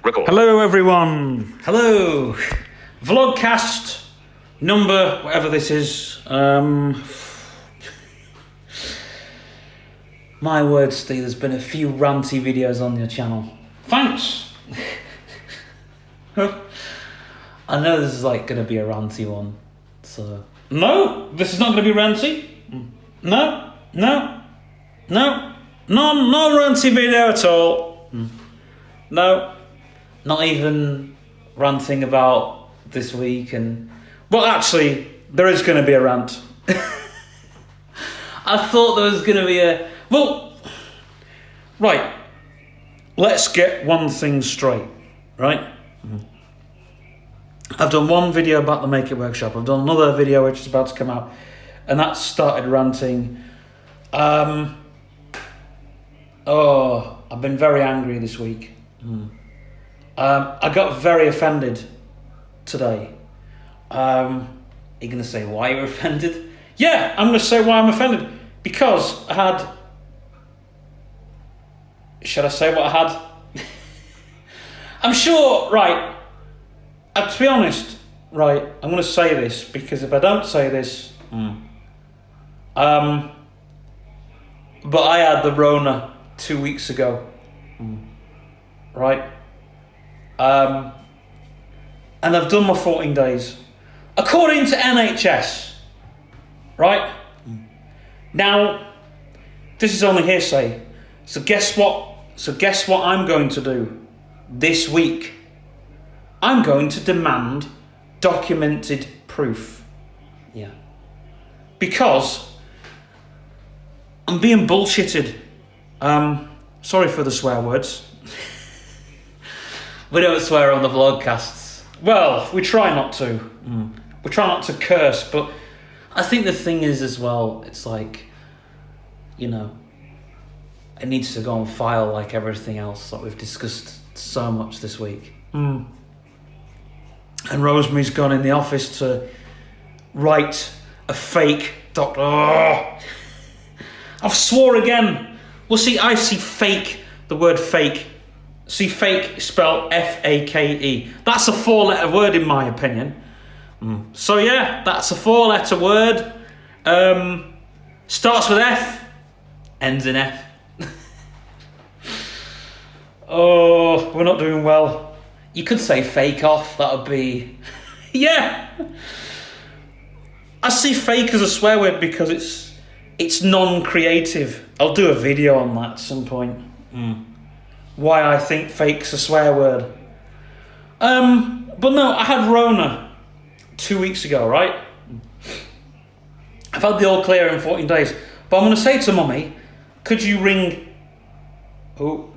Record. Hello everyone. Hello. Vlogcast number, whatever this is. My word, Steve, there's been a few ranty videos on your channel. Thanks. I know this is like going to be a ranty one. So no, this is not going to be ranty. No ranty video at all. No, not even ranting about this week. And well, actually, there is going to be a rant. I thought there was going to be a... Well, right. Let's get one thing straight, right? I've done one video about the Make It Workshop. I've done another video which is about to come out, and that started ranting. I've been very angry this week. I got very offended today. Are you going to say why you're offended? Yeah, I'm going to say why I'm offended. Because I had... Should I say what I had? I'm sure, right... to be honest, right, I'm going to say this, because if I don't say this... but I had the Rona 2 weeks ago. Right? And I've done my 14 days. According to NHS. Right? Now, this is only hearsay. So guess what? Guess what I'm going to do this week? I'm going to demand documented proof. Yeah. Because I'm being bullshitted. Sorry for the swear words. We don't swear on the vlogcasts. Well, we try not to. We try not to curse, but I think the thing is as well, it's like, you know, it needs to go on file like everything else that we've discussed so much this week. And Rosemary's gone in the office to write a fake doctor. Oh, I've swore again. Well, see, I see fake, the word fake. See, fake spelled F-A-K-E. That's a 4-letter word in my opinion. So yeah, that's a 4-letter word. Starts with F, ends in F. Oh, we're not doing well. You could say fake off, that would be... Yeah! I see fake as a swear word because it's non-creative. I'll do a video on that at some point. Why I think fake's a swear word. But no, I had Rona 2 weeks ago, right? I've had the all clear in 14 days. But I'm going to say to Mummy, could you ring... Oh,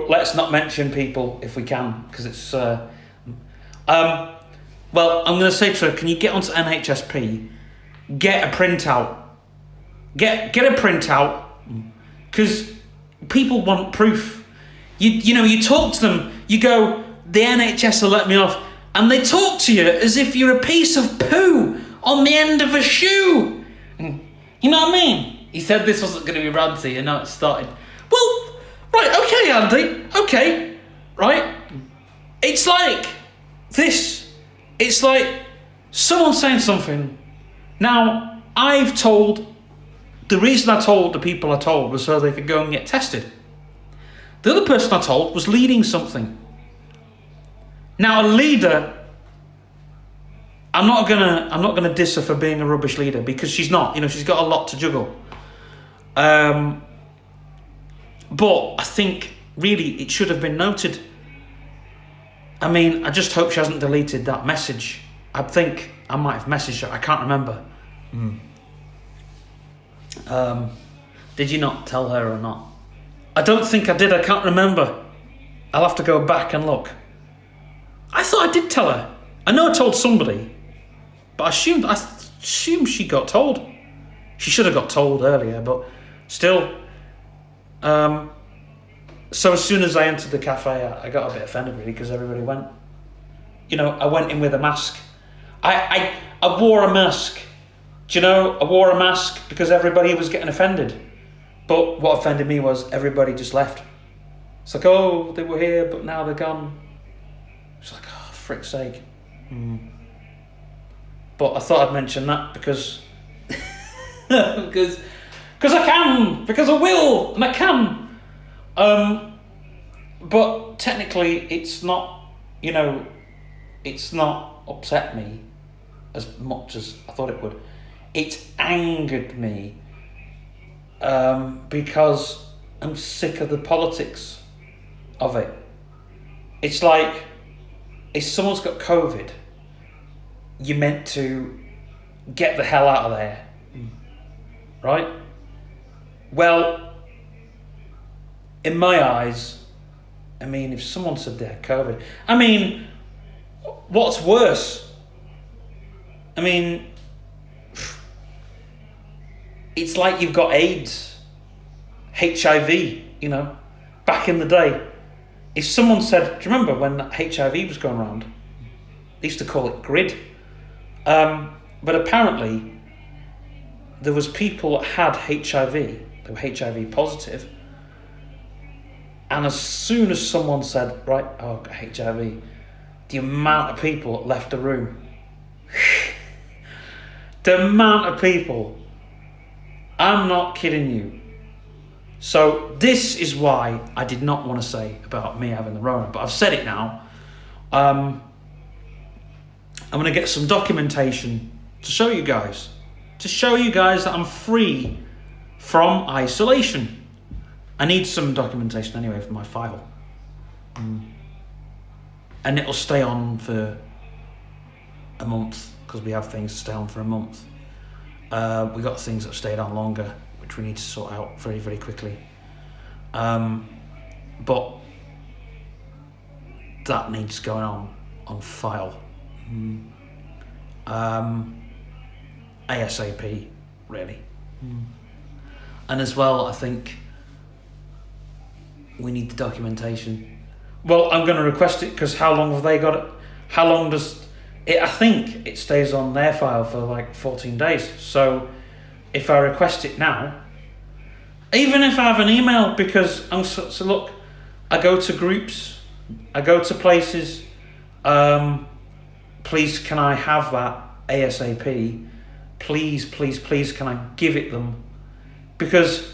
let's not mention people if we can, because it's... Well, I'm going to say to her, can you get onto NHSP, get a printout. Get a printout, because people want proof. You know, you talk to them, you go, the NHS will let me off, and they talk to you as if you're a piece of poo on the end of a shoe. You know what I mean? He said this wasn't going to be ranty, and now it started. Well, right, okay, Andy, okay, right? It's like this. It's like someone saying something. Now, the reason I told the people I told was so they could go and get tested. The other person I told was leading something. Now, a leader, I'm not gonna diss her for being a rubbish leader, because she's not. You know, she's got a lot to juggle. But I think really it should have been noted. I mean, I just hope she hasn't deleted that message. I think I might have messaged her. I can't remember. Did you not tell her or not? I don't think I did. I can't remember. I'll have to go back and look. I thought I did tell her. I know I told somebody, but I assumed she got told. She should have got told earlier, but still. So as soon as I entered the cafe, I got a bit offended really, because everybody went. You know, I went in with a mask. I wore a mask. Do you know, I wore a mask because everybody was getting offended. But what offended me was everybody just left. It's like, oh, they were here, but now they're gone. It's like, oh, frick's sake. But I thought I'd mention that because because I can, because I will, and I can. But technically, it's not, it's not upset me as much as I thought it would. It's angered me because I'm sick of the politics of it. It's like, if someone's got COVID, you're meant to get the hell out of there, right? Well, in my eyes, I mean, if someone said they had COVID, I mean, what's worse? I mean, it's like you've got AIDS, HIV, back in the day. If someone said, do you remember when HIV was going around? They used to call it grid. But apparently, there was people that had HIV, they were HIV positive, and as soon as someone said, right, I've got HIV, the amount of people that left the room, the amount of people, I'm not kidding you. So this is why I did not want to say about me having the Rona, but I've said it now. I'm going to get some documentation to show you guys that I'm free from isolation. I need some documentation anyway for my file. And it'll stay on for a month because we have things to stay on for a month. We got things that have stayed on longer, which we need to sort out very, very quickly. But that needs going on file. ASAP, really. And as well, I think we need the documentation. Well, I'm going to request it because how long have they got it? How long does it? I think it stays on their file for like 14 days. So if I request it now, even if I have an email, because so look, I go to groups, I go to places. Please, can I have that ASAP? Please, please, please, can I give it them? Because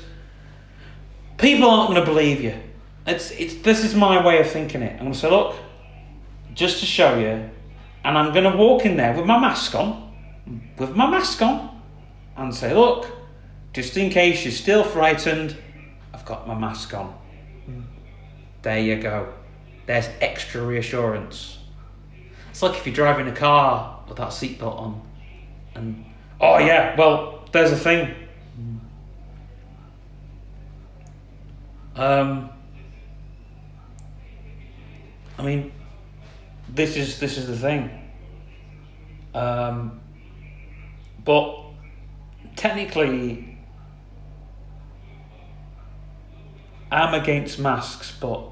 people aren't going to believe you. This is my way of thinking it. I'm going to say, look, just to show you, and I'm going to walk in there with my mask on, and say, look, just in case you're still frightened, I've got my mask on. There you go. There's extra reassurance. It's like if you're driving a car with that seatbelt on, and oh yeah, well, there's a thing. I mean, this is the thing. But technically, I'm against masks, but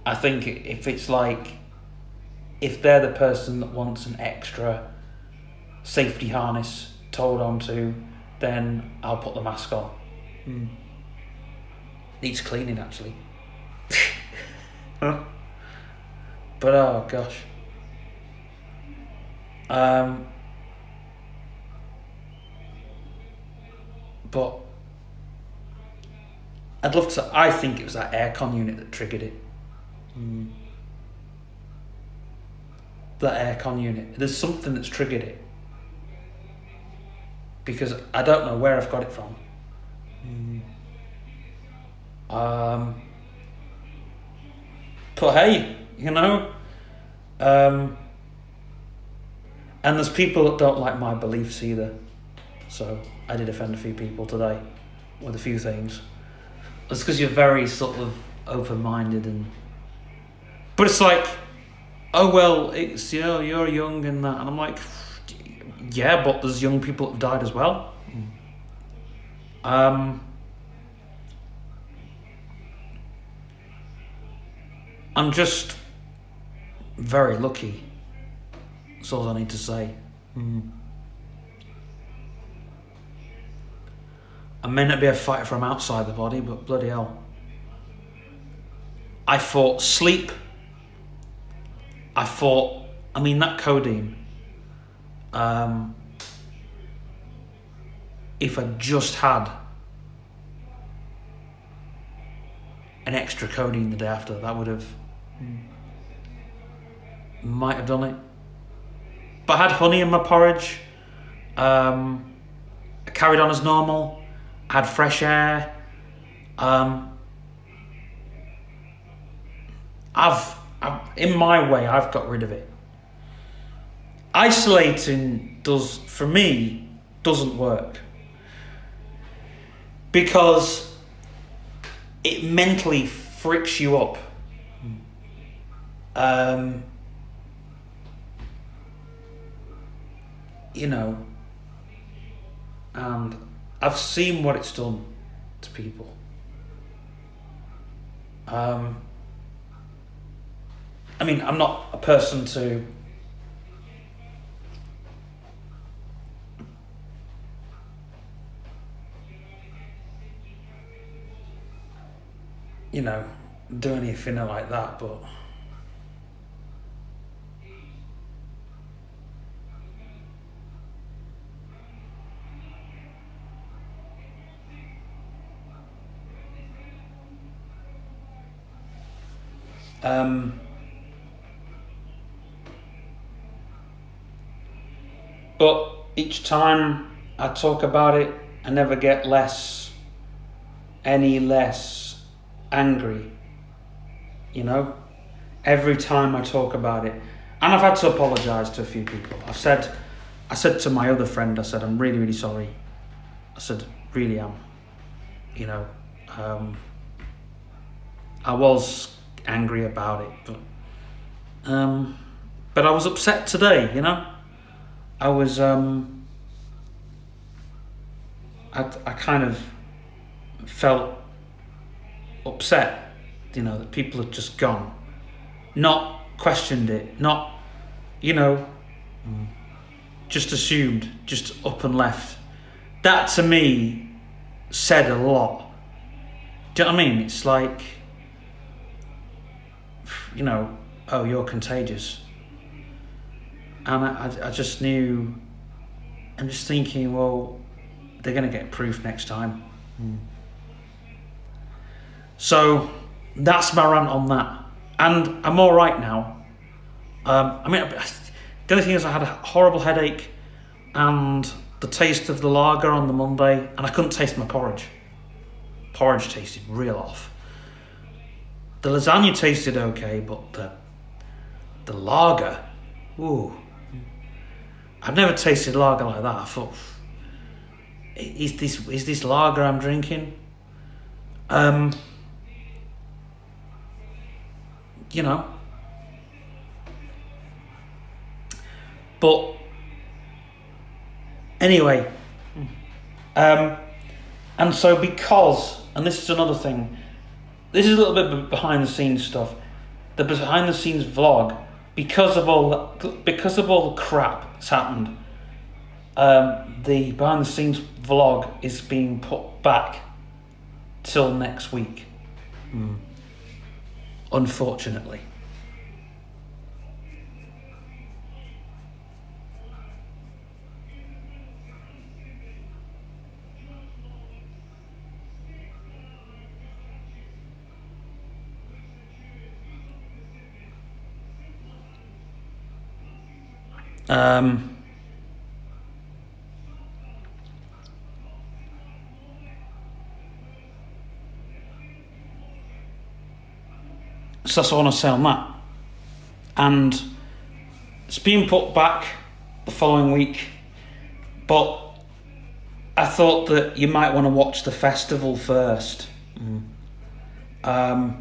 I think if it's like, if they're the person that wants an extra safety harness told onto, then I'll put the mask on. Needs cleaning, actually. But oh gosh. But I'd love to. I think it was that aircon unit that triggered it. That aircon unit. There's something that's triggered it. Because I don't know where I've got it from. But hey, and there's people that don't like my beliefs either. So I did offend a few people today with a few things. It's because you're very sort of open-minded, but it's like, oh well, it's you're young and that, and I'm like, yeah, but there's young people that have died as well. I'm just very lucky. That's all I need to say. I may not be a fighter from outside the body, but bloody hell, I thought sleep. I thought, that codeine, if I just had an extra codeine the day after, that would have, might have done it. But I had honey in my porridge. I carried on as normal. I had fresh air. I've in my way, I've got rid of it. Isolating for me, doesn't work. Because it mentally fricks you up. And I've seen what it's done to people. I'm not a person to do anything like that, but but each time I talk about it, I never get any less angry. Every time I talk about it, and I've had to apologise to a few people. I said to my other friend, I said, I'm really, really sorry. I said, really am. I was angry about it, but I was upset today. I was I kind of felt upset, that people had just gone, not questioned it, not, just assumed, just up and left. That to me said a lot. Do you know what I mean? It's like, oh, you're contagious. And I just knew, I'm just thinking, well, they're going to get proof next time. So that's my rant on that. And I'm all right now. The only thing is I had a horrible headache and the taste of the lager on the Monday, and I couldn't taste my porridge. Porridge tasted real off. The lasagna tasted okay, but the lager, ooh. I've never tasted lager like that. I thought, is this lager I'm drinking? But anyway, and so because, and this is another thing, this is a little bit behind the scenes stuff. The behind the scenes vlog, because of all the crap that's happened, the behind the scenes vlog is being put back till next week. Unfortunately. So that's what I want to say on that. And it's being put back the following week, but I thought that you might want to watch the festival first. I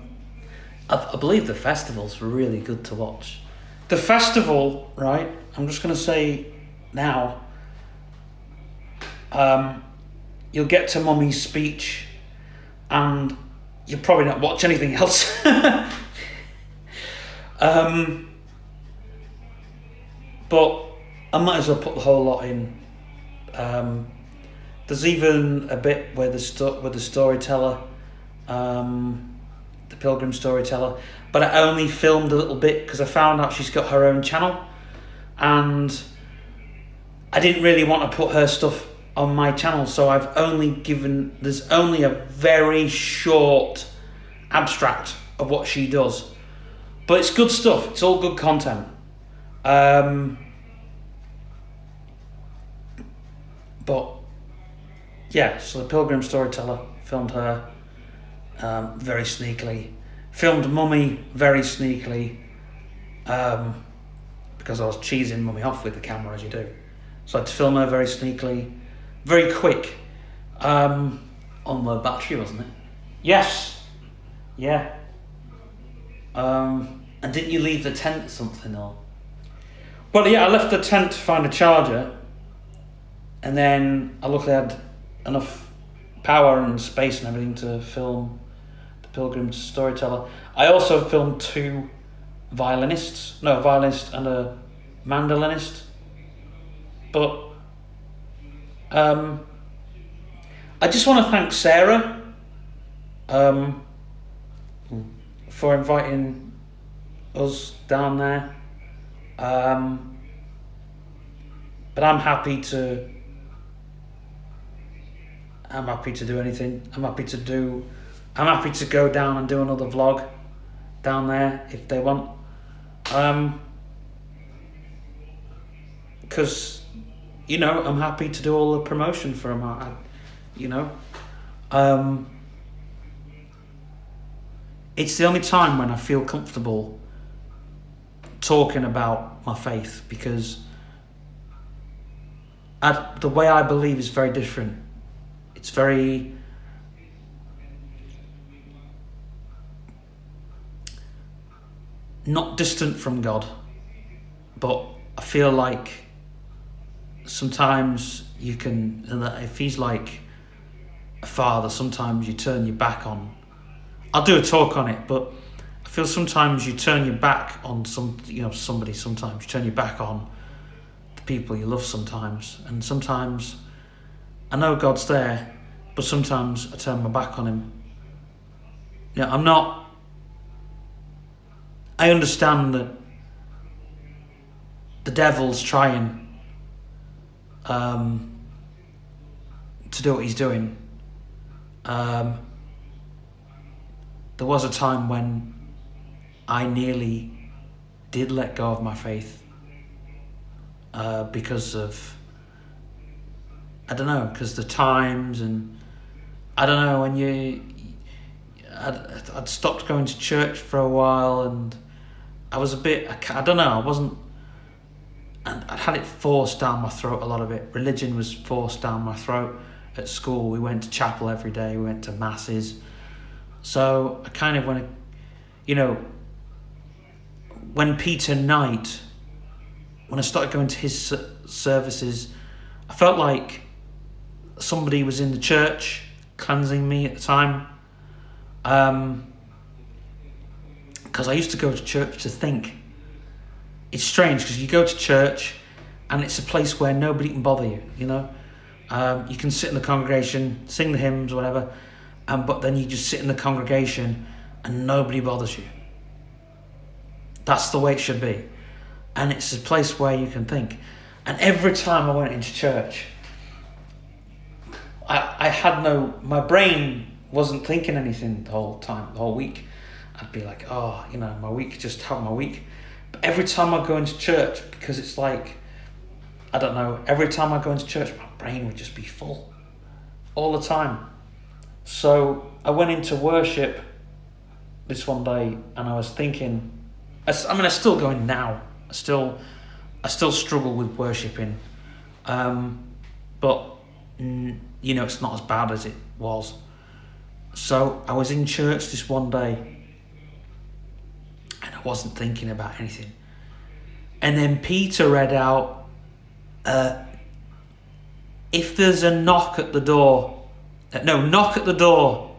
believe the festival's really good to watch. The festival, right, I'm just going to say now, you'll get to Mummy's speech and you'll probably not watch anything else. But I might as well put the whole lot in. There's even a bit where the storyteller, the the Pilgrim Storyteller, but I only filmed a little bit because I found out she's got her own channel, and I didn't really want to put her stuff on my channel, so there's only a very short abstract of what she does, but it's good stuff. It's all good content. But yeah, so the Pilgrim Storyteller, filmed her very sneakily, filmed Mummy very sneakily, because I was cheesing Mummy off with the camera, as you do. So I had to film her very sneakily, very quick, on low battery, wasn't it? Yes. Yeah. And didn't you leave the tent or something, or? Well, yeah, I left the tent to find a charger, and then I luckily had enough power and space and everything to film the Pilgrim Storyteller. I also filmed 2 violinists. No, a violinist and a mandolinist. But I just want to thank Sarah for inviting us down there. But I'm happy to do anything. I'm happy to go down and do another vlog down there if they want. Because, I'm happy to do all the promotion for them. It's the only time when I feel comfortable talking about my faith, because the way I believe is very different. It's very not distant from God, but I feel like sometimes you can, if he's like a father, sometimes you turn your back on. I'll do a talk on it, but I feel sometimes you turn your back on somebody. Sometimes you turn your back on the people you love. Sometimes, and sometimes I know God's there, but sometimes I turn my back on him. I understand that the devil's trying to do what he's doing. There was a time when I nearly did let go of my faith because of, because the times, and when I'd stopped going to church for a while, and I was a bit, and I'd had it forced down my throat, a lot of it. Religion was forced down my throat at school. We went to chapel every day, we went to masses. So I kind of when Peter Knight, when I started going to his services, I felt like somebody was in the church cleansing me at the time. Because I used to go to church to think. It's strange because you go to church and it's a place where nobody can bother you, you can sit in the congregation, sing the hymns, whatever, but then you just sit in the congregation and nobody bothers you. That's the way it should be. And it's a place where you can think. And every time I went into church, my brain wasn't thinking anything the whole time, the whole week. I'd be like, my week, just have my week. But every time I go into church, because it's like, every time I go into church, my brain would just be full all the time. So I went into worship this one day, and I was thinking, I still go in now. I still struggle with worshipping, but it's not as bad as it was. So I was in church this one day, and I wasn't thinking about anything. And then Peter read out, if there's a knock at the door, knock at the door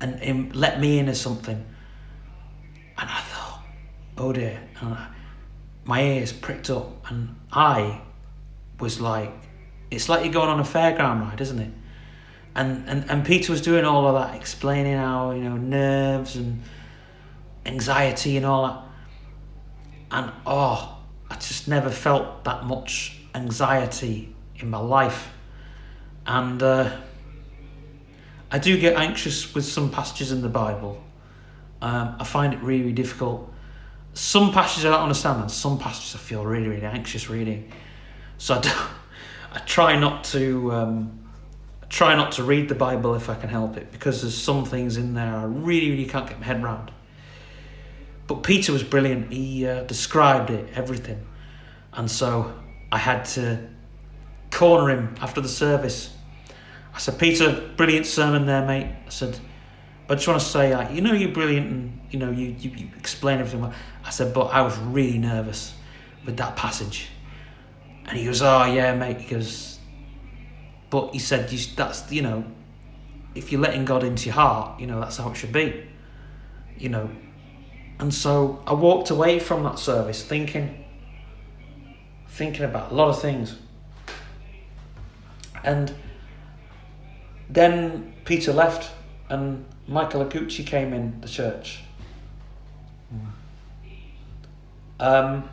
and let me in or something. And I thought, oh dear. And my ears pricked up, and I was like, it's like you're going on a fairground ride, isn't it? And Peter was doing all of that, explaining how, nerves and anxiety and all that. And I just never felt that much anxiety in my life. And I do get anxious with some passages in the Bible. I find it really, really difficult. Some passages I don't understand, and some passages I feel really, really anxious reading. So I try not to read the Bible if I can help it, because there's some things in there I really, really can't get my head around. But Peter was brilliant. He described it, everything. And so I had to corner him after the service. I said, Peter, brilliant sermon there, mate. I said, but I just want to say, you're brilliant, and you explain everything well. I said, but I was really nervous with that passage. And he goes, oh yeah, mate. He goes, but he said, that's, if you're letting God into your heart, that's how it should be. And so I walked away from that service thinking about a lot of things. And then Peter left and Michael Aguchi came in the church. And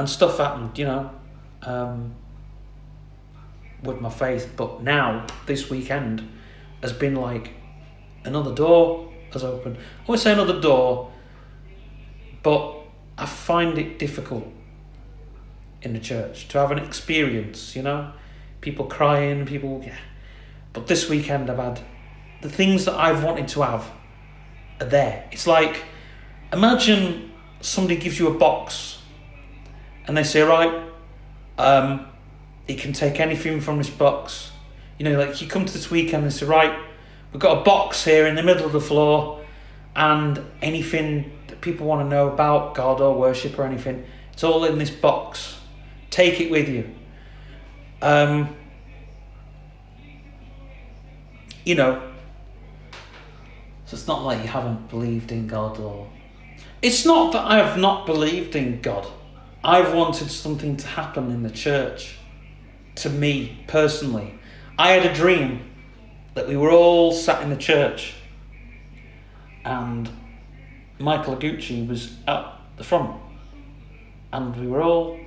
stuff happened, with my faith. But now, this weekend, has been like another door has opened. I won't say another door, but I find it difficult in the church to have an experience, people crying, but this weekend I've had the things that I've wanted to have are there. It's like, imagine somebody gives you a box and they say, right, you can take anything from this box. Like you come to this weekend and say, right, we've got a box here in the middle of the floor, and anything that people want to know about God or worship or anything, it's all in this box. Take it with you. So it's not like you haven't believed in God, or... It's not that I have not believed in God. I've wanted something to happen in the church. To me, personally. I had a dream that we were all sat in the church and Michael Aguchi was at the front and we were all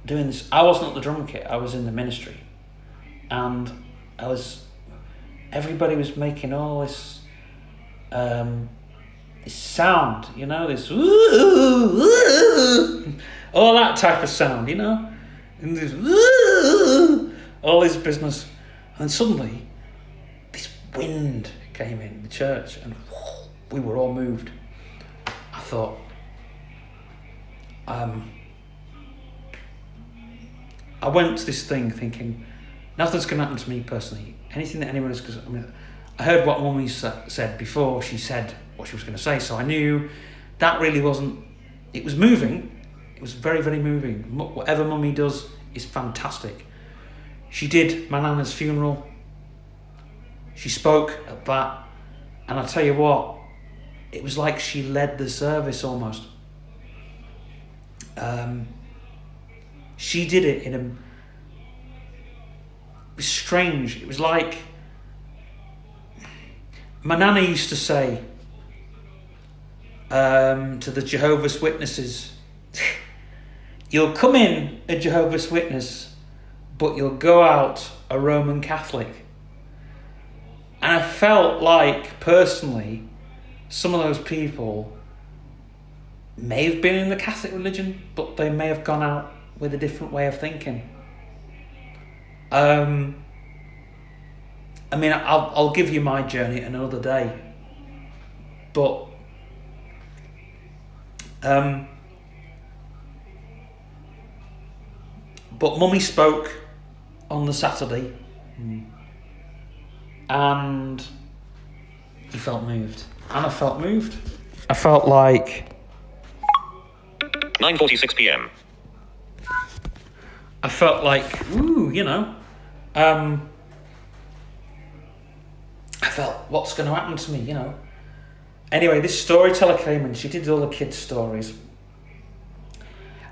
doing this. I wasn't at the drum kit, I was in the ministry, and everybody was making all this this sound, this all that type of sound, and this all this business, and suddenly this wind came in the church and we were all moved. I thought, I went to this thing thinking nothing's going to happen to me personally. Anything that anyone is, because I heard what Mummy said before she said what she was going to say, so I knew that really wasn't. It was moving. It was very, very moving. Whatever Mummy does is fantastic. She did my nana's funeral. She spoke at that, and I tell you what, it was like she led the service almost. She did it it was strange. It was like my nana used to say to the Jehovah's Witnesses, you'll come in a Jehovah's Witness, but you'll go out a Roman Catholic. And I felt like, personally, some of those people may have been in the Catholic religion, but they may have gone out with a different way of thinking. I'll give you my journey another day, but Mummy spoke on the Saturday, and he felt moved, and I felt moved. I felt like 9:46 p.m. I felt like, I felt, what's going to happen to me, Anyway, this storyteller came and she did all the kids' stories.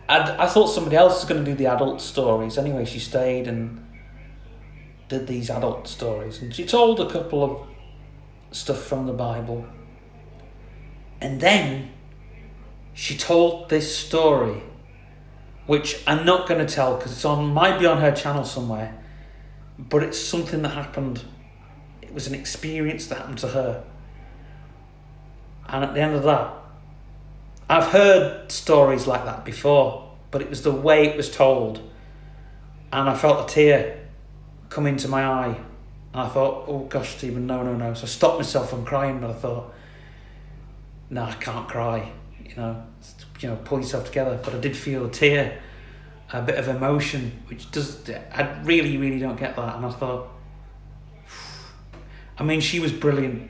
And I thought somebody else was going to do the adult stories. Anyway, she stayed, and did these adult stories, and she told a couple of stuff from the Bible, and then she told this story, which I'm not going to tell because might be on her channel somewhere, but it's something that happened. It was an experience that happened to her, and at the end of that, I've heard stories like that before, but it was the way it was told, and I felt a tear come into my eye, and I thought, oh gosh, Stephen, no. So I stopped myself from crying, but I thought, no, I can't cry, pull yourself together. But I did feel a tear, a bit of emotion, I really don't get that. And I thought, she was brilliant,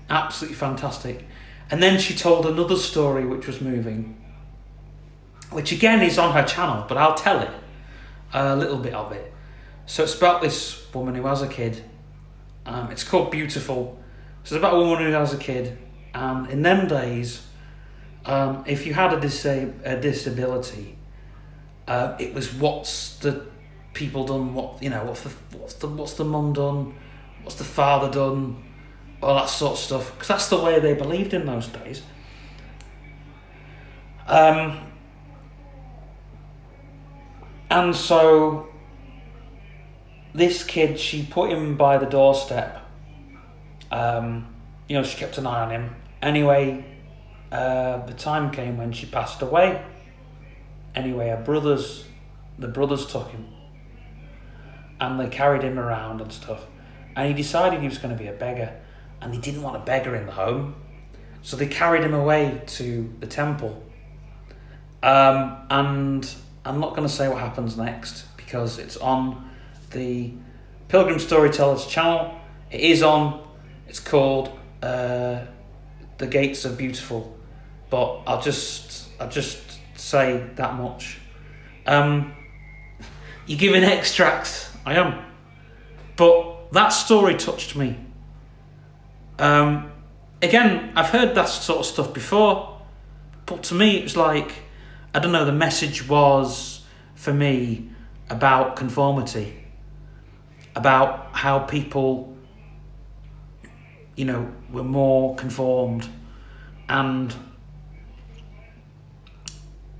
absolutely fantastic. And then she told another story which was moving, which again is on her channel, but I'll tell it, a little bit of it. So it's about this woman who has a kid. It's called Beautiful. So it's about a woman who has a kid. And in them days, if you had a disability, it was what's the people done, what's the mum done, what's the father done, all that sort of stuff, because that's the way they believed in those days. And so this kid, she put him by the doorstep. She kept an eye on him. Anyway, the time came when she passed away. Anyway, the brothers took him, and they carried him around and stuff. And he decided he was going to be a beggar, and they didn't want a beggar in the home, so they carried him away to the temple. And I'm not going to say what happens next because it's on the Pilgrim Storytellers channel. It's called The Gates of Beautiful, but I'll just say that much. You're giving extracts, I am, but that story touched me. Again, I've heard that sort of stuff before, but to me it was like, I don't know, the message was for me about conformity, about how people were more conformed, and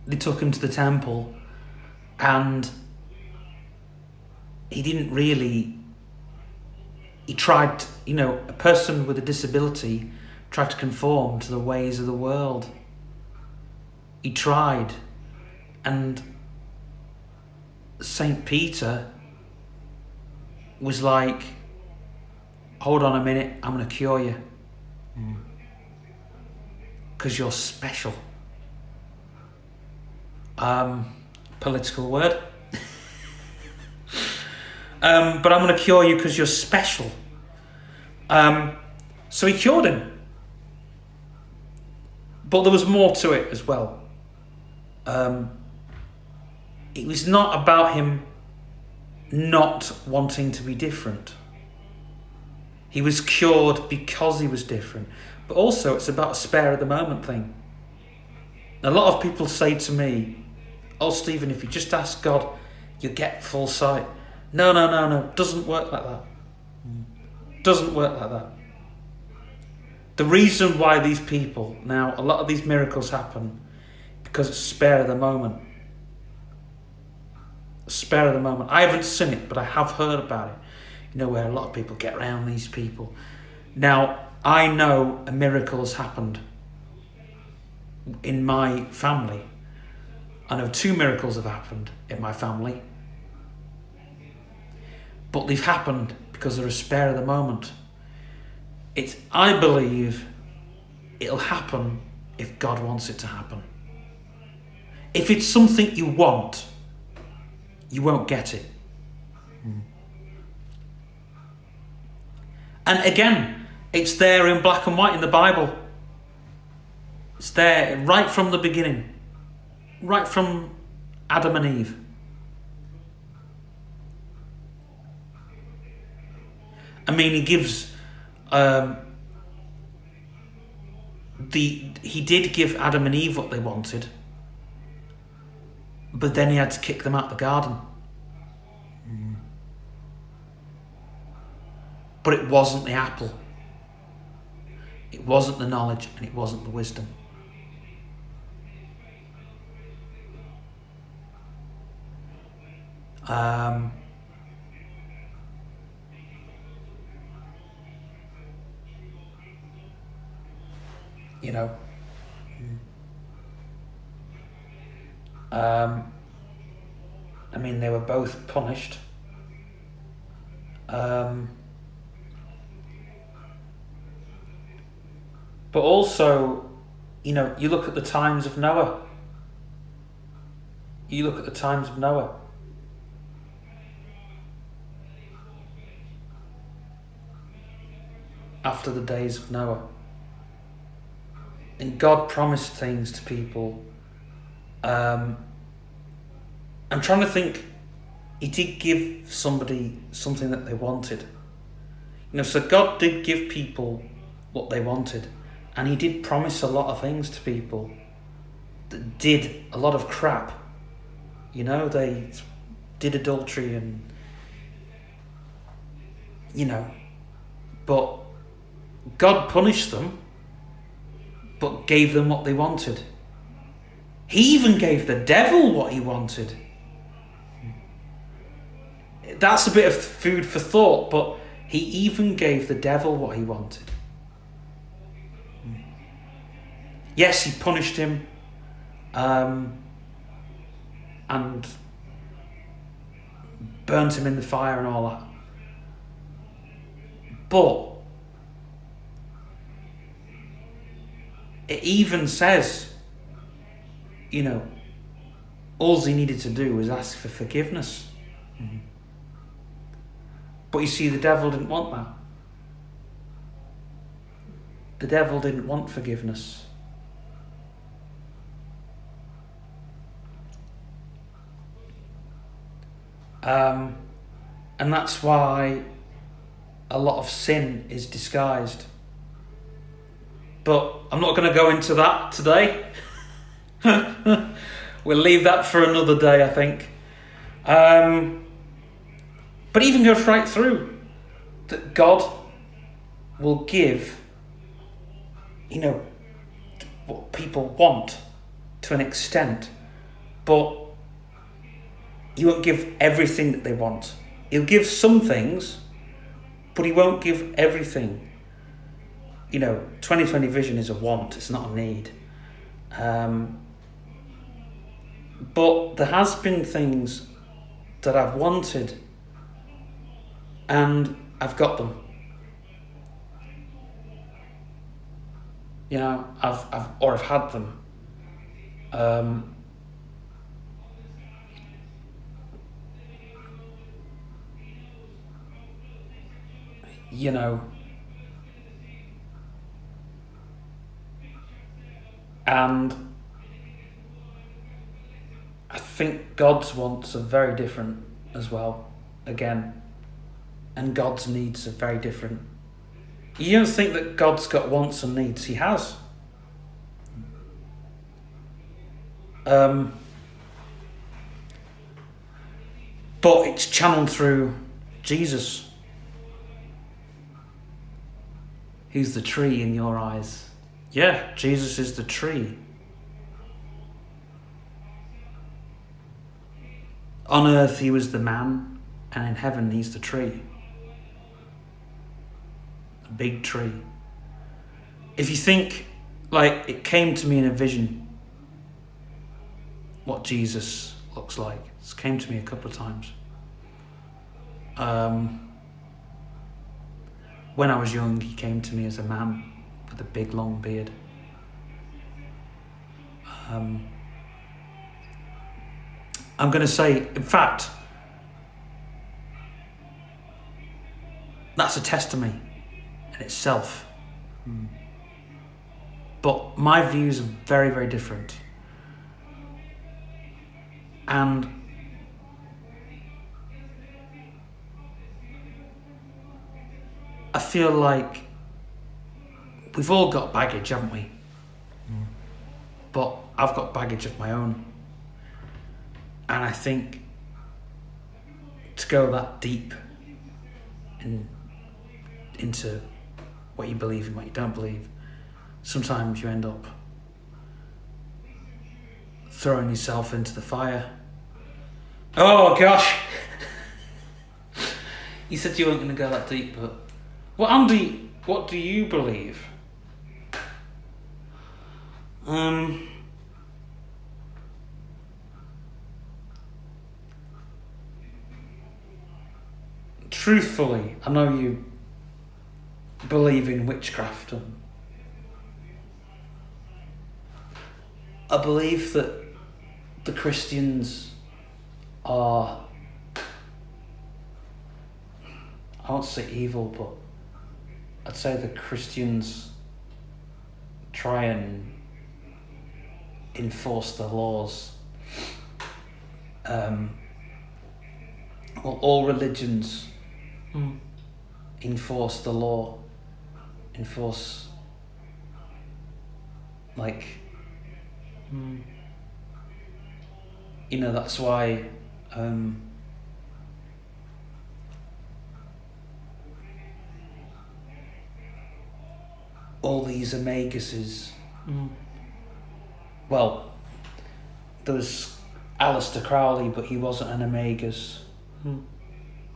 they took him to the temple, and he tried, a person with a disability tried to conform to the ways of the world. He tried, and Saint Peter was like, hold on a minute, I'm going to cure you. Because you're special. Political word. But I'm going to cure you because you're special. So he cured him. But there was more to it as well. It was not about him not wanting to be different. He was cured because he was different. But also it's about a spare of the moment thing. A lot of people say to me, oh Stephen, if you just ask God, you get full sight. No. Doesn't work like that. Doesn't work like that. The reason why these people, now a lot of these miracles happen because it's spare of the moment. Spare of the moment. I haven't seen it, but I have heard about it. Where a lot of people get around these people. Now, I know a miracle has happened in my family. I know 2 miracles have happened in my family. But they've happened because they're a spare of the moment. I believe it'll happen if God wants it to happen. If it's something you want, you won't get it. And again, it's there in black and white in the Bible. It's there right from the beginning. Right from Adam and Eve. He gives... he did give Adam and Eve what they wanted. But then he had to kick them out of the garden. But it wasn't the apple. It wasn't the knowledge, and it wasn't the wisdom. You know. I mean, they were both punished. But also, you know, you look at the times of Noah. You look at the times of Noah. After the days of Noah. And God promised things to people. I'm trying to think. He did give somebody something that they wanted. You know, so God did give people what they wanted. And he did promise a lot of things to people that did a lot of crap. You know, they did adultery and, you know, but God punished them, but gave them what they wanted. He even gave the devil what he wanted. That's a bit of food for thought, but he even gave the devil what he wanted. Yes, he punished him, and burnt him in the fire and all that. But it even says, you know, all he needed to do was ask for forgiveness. Mm-hmm. But you see, the devil didn't want that. The devil didn't want forgiveness. And that's why a lot of sin is disguised. But I'm not going to go into that today. We'll leave that for another day, I think. But even goes right through that God will give, you know, what people want to an extent, but he won't give everything that they want. He'll give some things, but he won't give everything. You know, 2020 vision is a want, it's not a need. But there has been things that I've wanted and I've got them. You know, I've had them. You know, and I think God's wants are very different as well, again, and God's needs are very different. You don't think that God's got wants and needs? He has. But it's channeled through Jesus. He's the tree in your eyes. Yeah, Jesus is the tree. On earth he was the man, and in heaven he's the tree. A big tree. If you think, like, it came to me in a vision, what Jesus looks like. It's came to me a couple of times. When I was young, he came to me as a man with a big long beard. I'm going to say, in fact, that's a testimony in itself. But my views are very, very different. And I feel like we've all got baggage, haven't we? But I've got baggage of my own. And I think to go that deep in into what you believe and what you don't believe, sometimes you end up throwing yourself into the fire. Oh gosh! You said you weren't going to go that deep, but... Well, Andy, what do you believe? Truthfully, I know you believe in witchcraft, and I believe that the Christians are, I won't say evil, but I'd say the Christians try and enforce the laws. Well, all religions enforce the law, enforce, like, you know, that's why all these Omeguses, well, there was Aleister Crowley, but he wasn't an Omegus.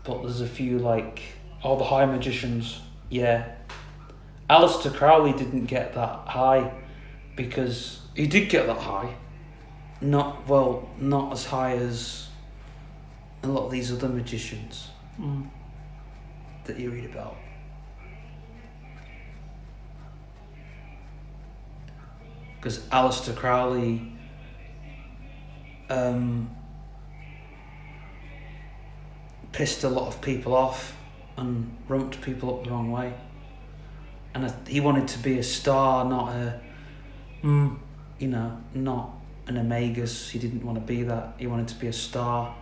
But there's a few, like, all the high magicians, yeah. Aleister Crowley didn't get that high, because he did get that high. Not as high as a lot of these other magicians that you read about. Because Aleister Crowley pissed a lot of people off and rumped people up the wrong way. And he wanted to be a star, not a, not an Omegus. He didn't want to be that. He wanted to be a star.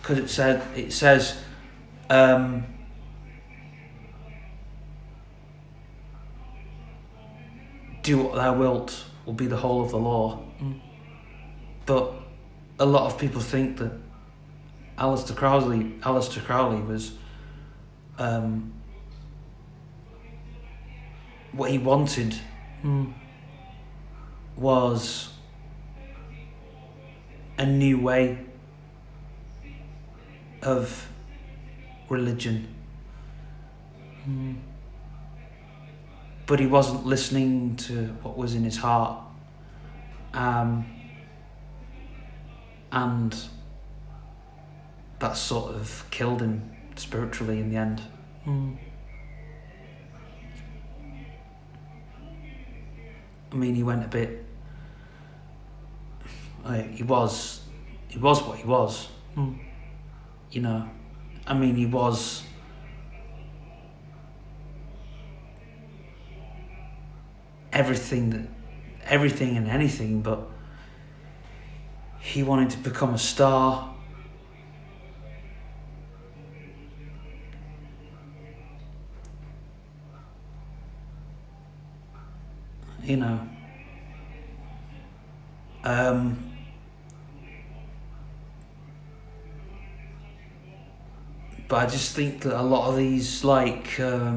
Because it says, do what thou wilt will be the whole of the law. But a lot of people think that Aleister Crowley was what he wanted was a new way of religion. But he wasn't listening to what was in his heart. And that sort of killed him spiritually in the end. I mean, he went a bit... he was what he was. You know, I mean, he was... everything and anything, but he wanted to become a star. You know, but I just think that a lot of these, like, a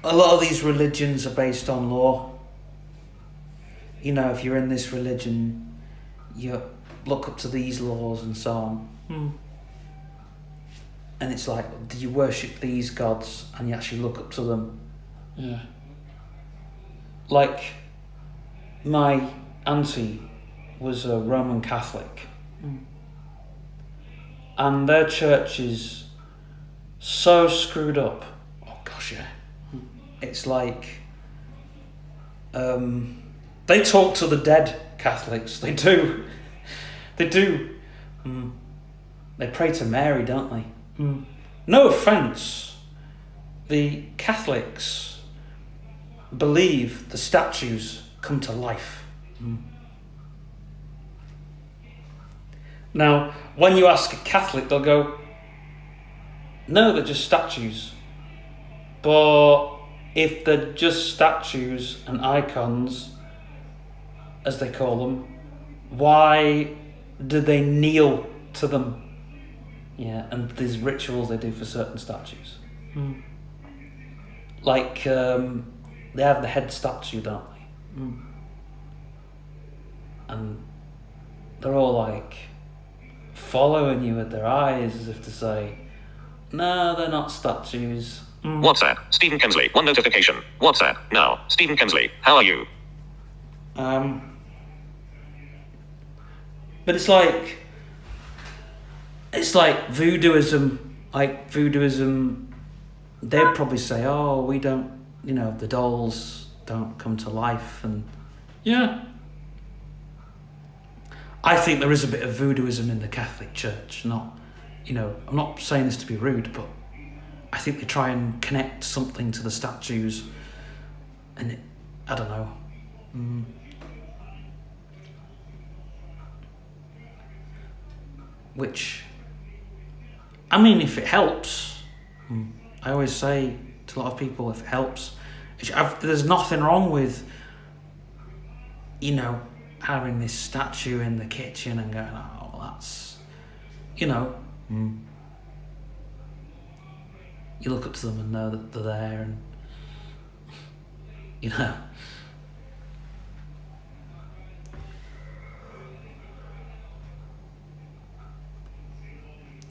lot of these religions are based on law. You know, if you're in this religion, you look up to these laws and so on. And it's like, do you worship these gods and you actually look up to them? Yeah. Like, my auntie was a Roman Catholic. And their church is so screwed up. Oh gosh, yeah. It's like, they talk to the dead, Catholics. They do. They do. They pray to Mary, don't they? No offence. The Catholics believe the statues come to life. Now, when you ask a Catholic, they'll go, no, they're just statues. But if they're just statues and icons, as they call them, why do they kneel to them? Yeah, and there's rituals they do for certain statues. Like, they have the head statue, don't they? And they're all like following you with their eyes as if to say, no, they're not statues. WhatsApp, Stephen Kemsley, one notification. WhatsApp, now, Stephen Kemsley, how are you? But it's like voodooism. Like voodooism, they'd probably say, oh, we don't, the dolls don't come to life. And yeah, I think there is a bit of voodooism in the Catholic Church. Not, I'm not saying this to be rude, but I think they try and connect something to the statues. And I don't know. Which, I mean, if it helps, I always say to a lot of people, if it helps, there's nothing wrong with, having this statue in the kitchen and going, oh, that's, you look up to them and know that they're there, and,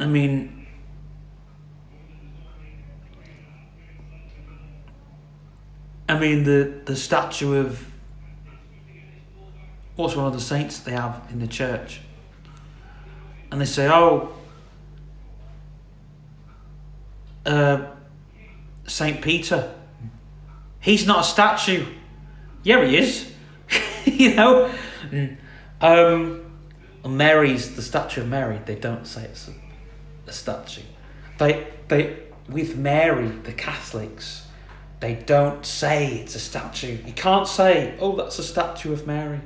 I mean, the statue of, what's one of the saints that they have in the church? And they say, oh, Saint Peter, he's not a statue. Yeah, he is. Mary's, the statue of Mary, they don't say it's a statue. They with Mary, the Catholics, they don't say it's a statue. You can't say, oh, that's a statue of Mary.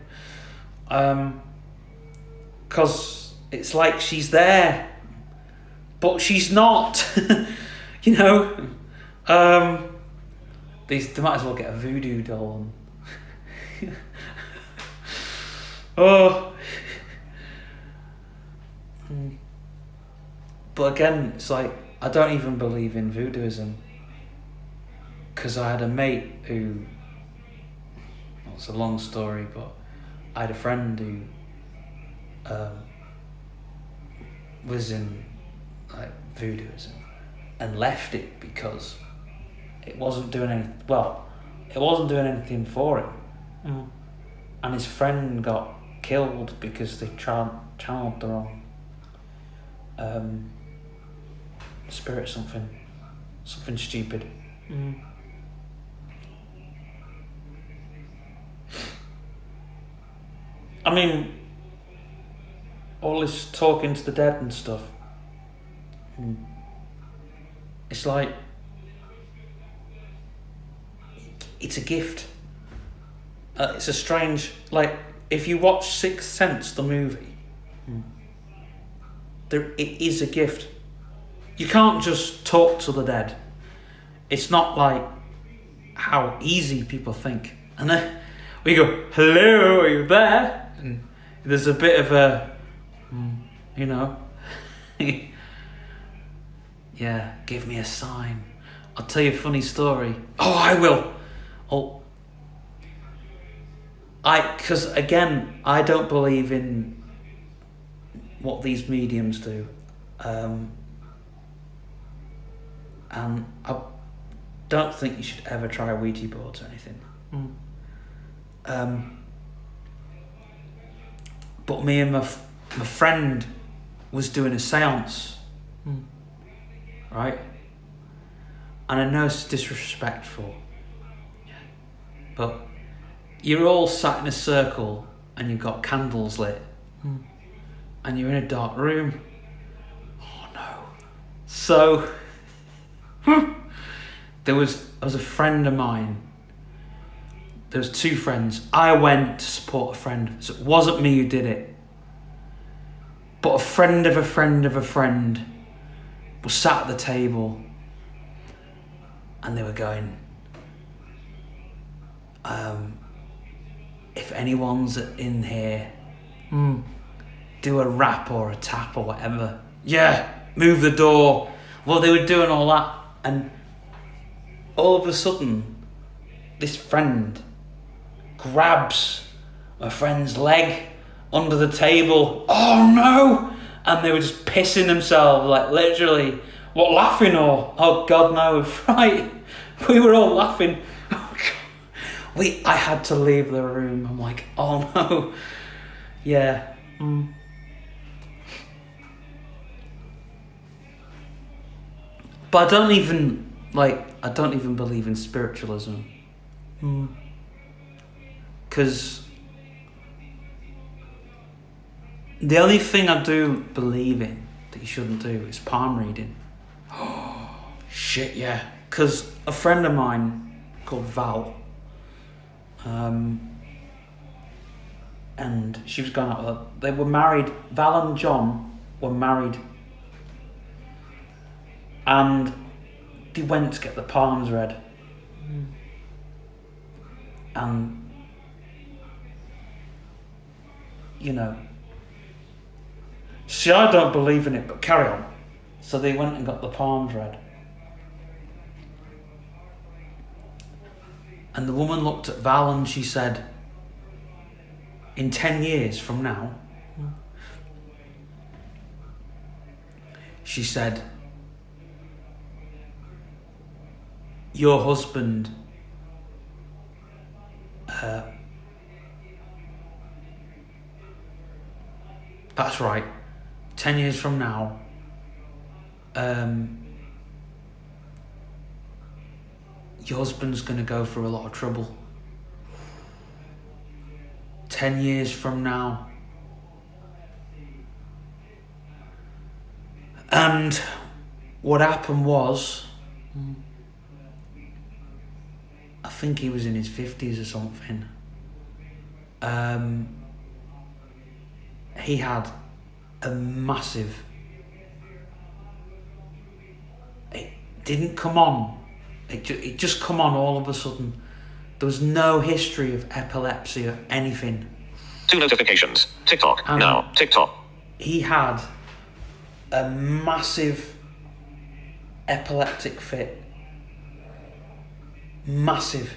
Because it's like she's there, but she's not. They might as well get a voodoo doll. Oh. But again, it's like, I don't even believe in voodooism. Because I had a mate who, well, it's a long story, but I had a friend who was in like voodooism and left it because it wasn't doing anything for him. And his friend got killed because they channeled the wrong spirit, something stupid. I mean, all this talking to the dead and stuff, it's like, it's a gift. It's a strange, like, if you watch Sixth Sense, the movie, it is a gift. You can't just talk to the dead. It's not like how easy people think. And then we go, hello, are you there? And there's a bit of a, yeah, give me a sign. I'll tell you a funny story. Oh, I will. Because again, I don't believe in what these mediums do. And I don't think you should ever try Ouija boards or anything. But me and my friend was doing a seance, right? And I know it's disrespectful, but you're all sat in a circle and you've got candles lit, and you're in a dark room. Oh no! So there was a friend of mine. There was two friends. I went to support a friend, so it wasn't me who did it. But a friend of a friend of a friend was sat at the table, and they were going, if anyone's in here, do a rap or a tap or whatever. Yeah, move the door. Well, they were doing all that, and all of a sudden, this friend grabs my friend's leg under the table. Oh no! And they were just pissing themselves, like literally. What, laughing or? Oh God, no! Right, we were all laughing. Oh God. I had to leave the room. I'm like, oh no, yeah. But I don't even believe in spiritualism. Because the only thing I do believe in that you shouldn't do is palm reading. Oh, shit, yeah. Because a friend of mine called Val, and she was going out with her, they were married, Val and John were married, and they went to get the palms read. And see, I don't believe in it, but carry on. So they went and got the palms read. And the woman looked at Val and she said, in 10 years from now, she said, your husband that's right, 10 years from now, your husband's going to go through a lot of trouble. 10 years from now. And what happened was, I think he was in his 50s or something. He had a massive... It didn't come on. It just come on all of a sudden. There was no history of epilepsy or anything. 2 notifications. TikTok. Now. TikTok. He had a massive epileptic fit. Massive.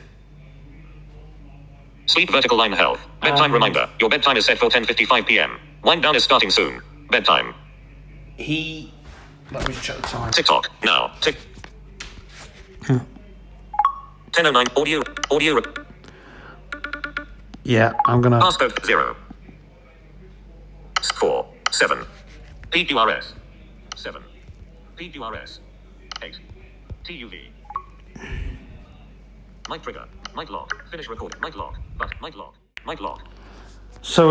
Sleep vertical line health. Bedtime reminder. Your bedtime is set for 10:55 p.m. Wind down is starting soon. Bedtime. Let me just check the time. TikTok. Now. 10:09. Audio. Yeah, I'm gonna... Passcode 0. 4. 7. PQRS. 7. PQRS. 8. TUV. Mic trigger. Mic lock. Finish recording. Mic lock. But mic lock. Mic lock. So,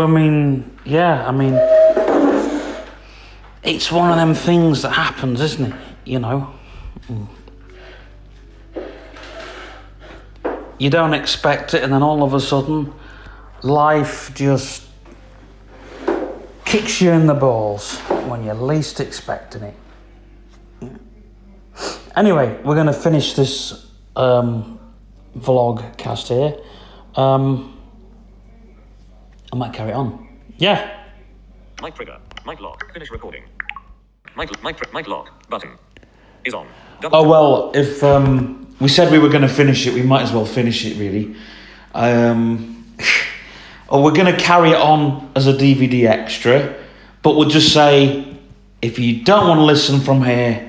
it's one of them things that happens, isn't it? You don't expect it, and then all of a sudden, life just kicks you in the balls when you're least expecting it. Anyway, we're going to finish this vlog cast here. I might carry on. Yeah. Mic trigger. Mic lock. Finish recording. Mic lock button is on. Oh well, if we said we were going to finish it, we might as well finish it really. Or we're going to carry it on as a DVD extra, but we'll just say if you don't want to listen from here,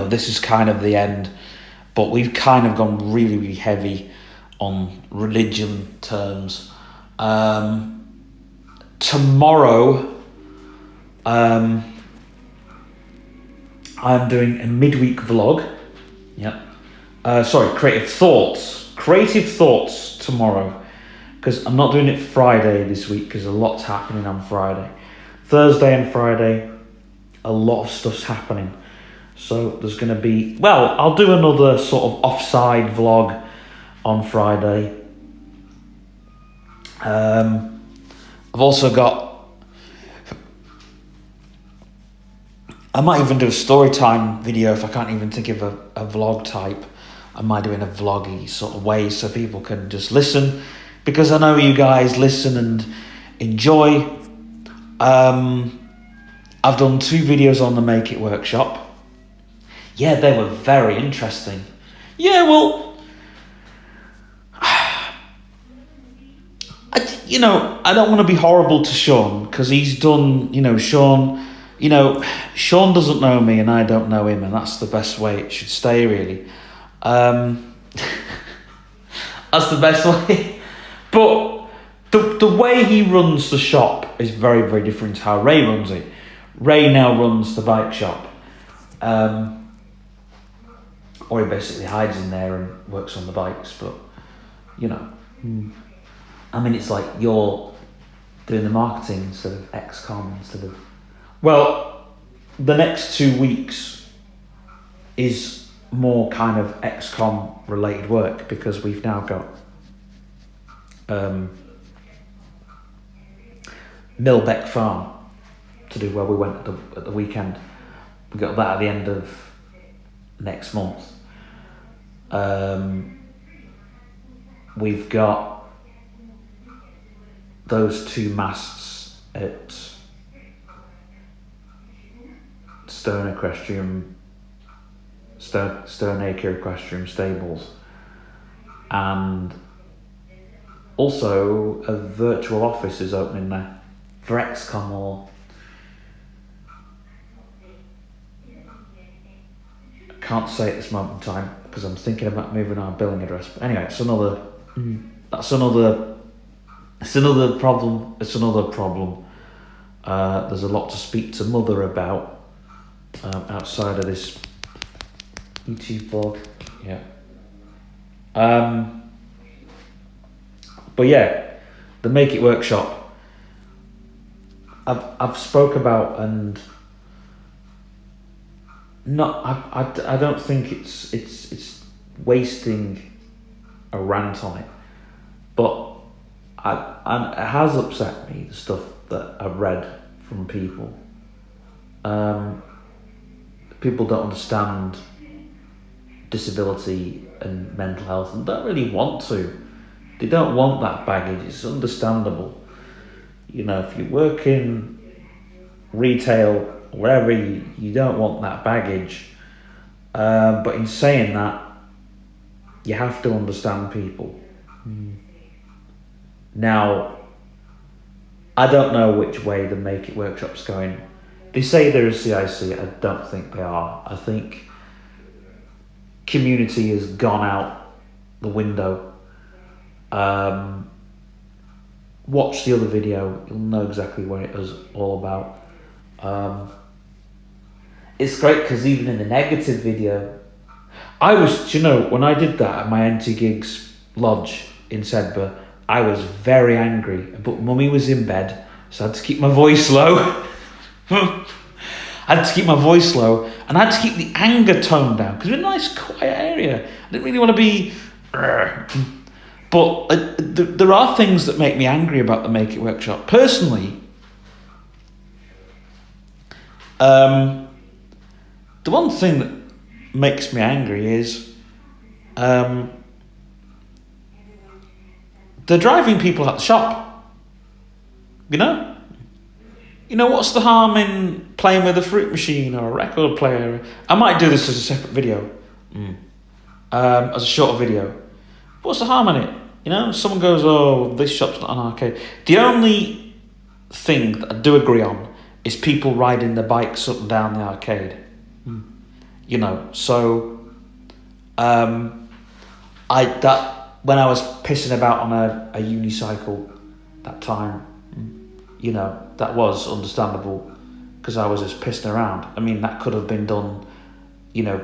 this is kind of the end. But we've kind of gone really, really heavy on religion terms. Tomorrow, I'm doing a midweek vlog. Creative thoughts tomorrow, because I'm not doing it Friday this week because a lot's happening on Friday. Thursday and Friday, a lot of stuff's happening. So there's going to be... Well, I'll do another sort of offside vlog on Friday. I've also got... I might even do a story time video if I can't even think of a vlog type. I might do it in a vloggy sort of way so people can just listen. Because I know you guys listen and enjoy. I've done 2 videos on the Make It workshop. Yeah, they were very interesting. Yeah, well, I don't want to be horrible to Sean because he's done, Sean doesn't know me and I don't know him, and that's the best way it should stay, really. That's the best way. But the way he runs the shop is very, very different to how Ray runs it. Ray now runs the bike shop. Or he basically hides in there and works on the bikes, but, it's like you're doing the marketing instead of XCOM, instead of... Well, the next 2 weeks is more kind of XCOM related work because we've now got Millbeck Farm to do where we went at the weekend. We got that at the end of next month. We've got those 2 masts at Stone Acre Equestrian Stables, and also a virtual office is opening there for XCOM, or I can't say at this moment in time because I'm thinking about moving our billing address. But anyway, it's another problem. It's another problem. There's a lot to speak to Mother about outside of this YouTube vlog. Yeah. But yeah, the Make It workshop I've spoke about, and I don't think it's wasting a rant on it, but it has upset me, the stuff that I've read from people. People don't understand disability and mental health and don't really want to. They don't want that baggage. It's understandable. If you work in retail, wherever, you don't want that baggage. But in saying that, you have to understand people. Now, I don't know which way the Make It workshop's going. They say they're a CIC. I don't think they are. I think community has gone out the window. Watch the other video. You'll know exactly what it was all about. It's great because even in the negative video, I was, when I did that at my anti-gigs lodge in Sedbergh, I was very angry, but Mummy was in bed, so I had to keep my voice low. I had to keep my voice low, and I had to keep the anger toned down, because we're in a nice, quiet area. I didn't really want to be... But there are things that make me angry about the Make It workshop. Personally, the one thing that makes me angry is they're driving people at the shop. What's the harm in playing with a fruit machine or a record player? I might do this as a separate video, as a short video. What's the harm in it? Someone goes, oh, this shop's not an arcade. The only thing that I do agree on is people riding their bikes up and down the arcade. So when I was pissing about on a unicycle that time, that was understandable because I was just pissing around. That could have been done,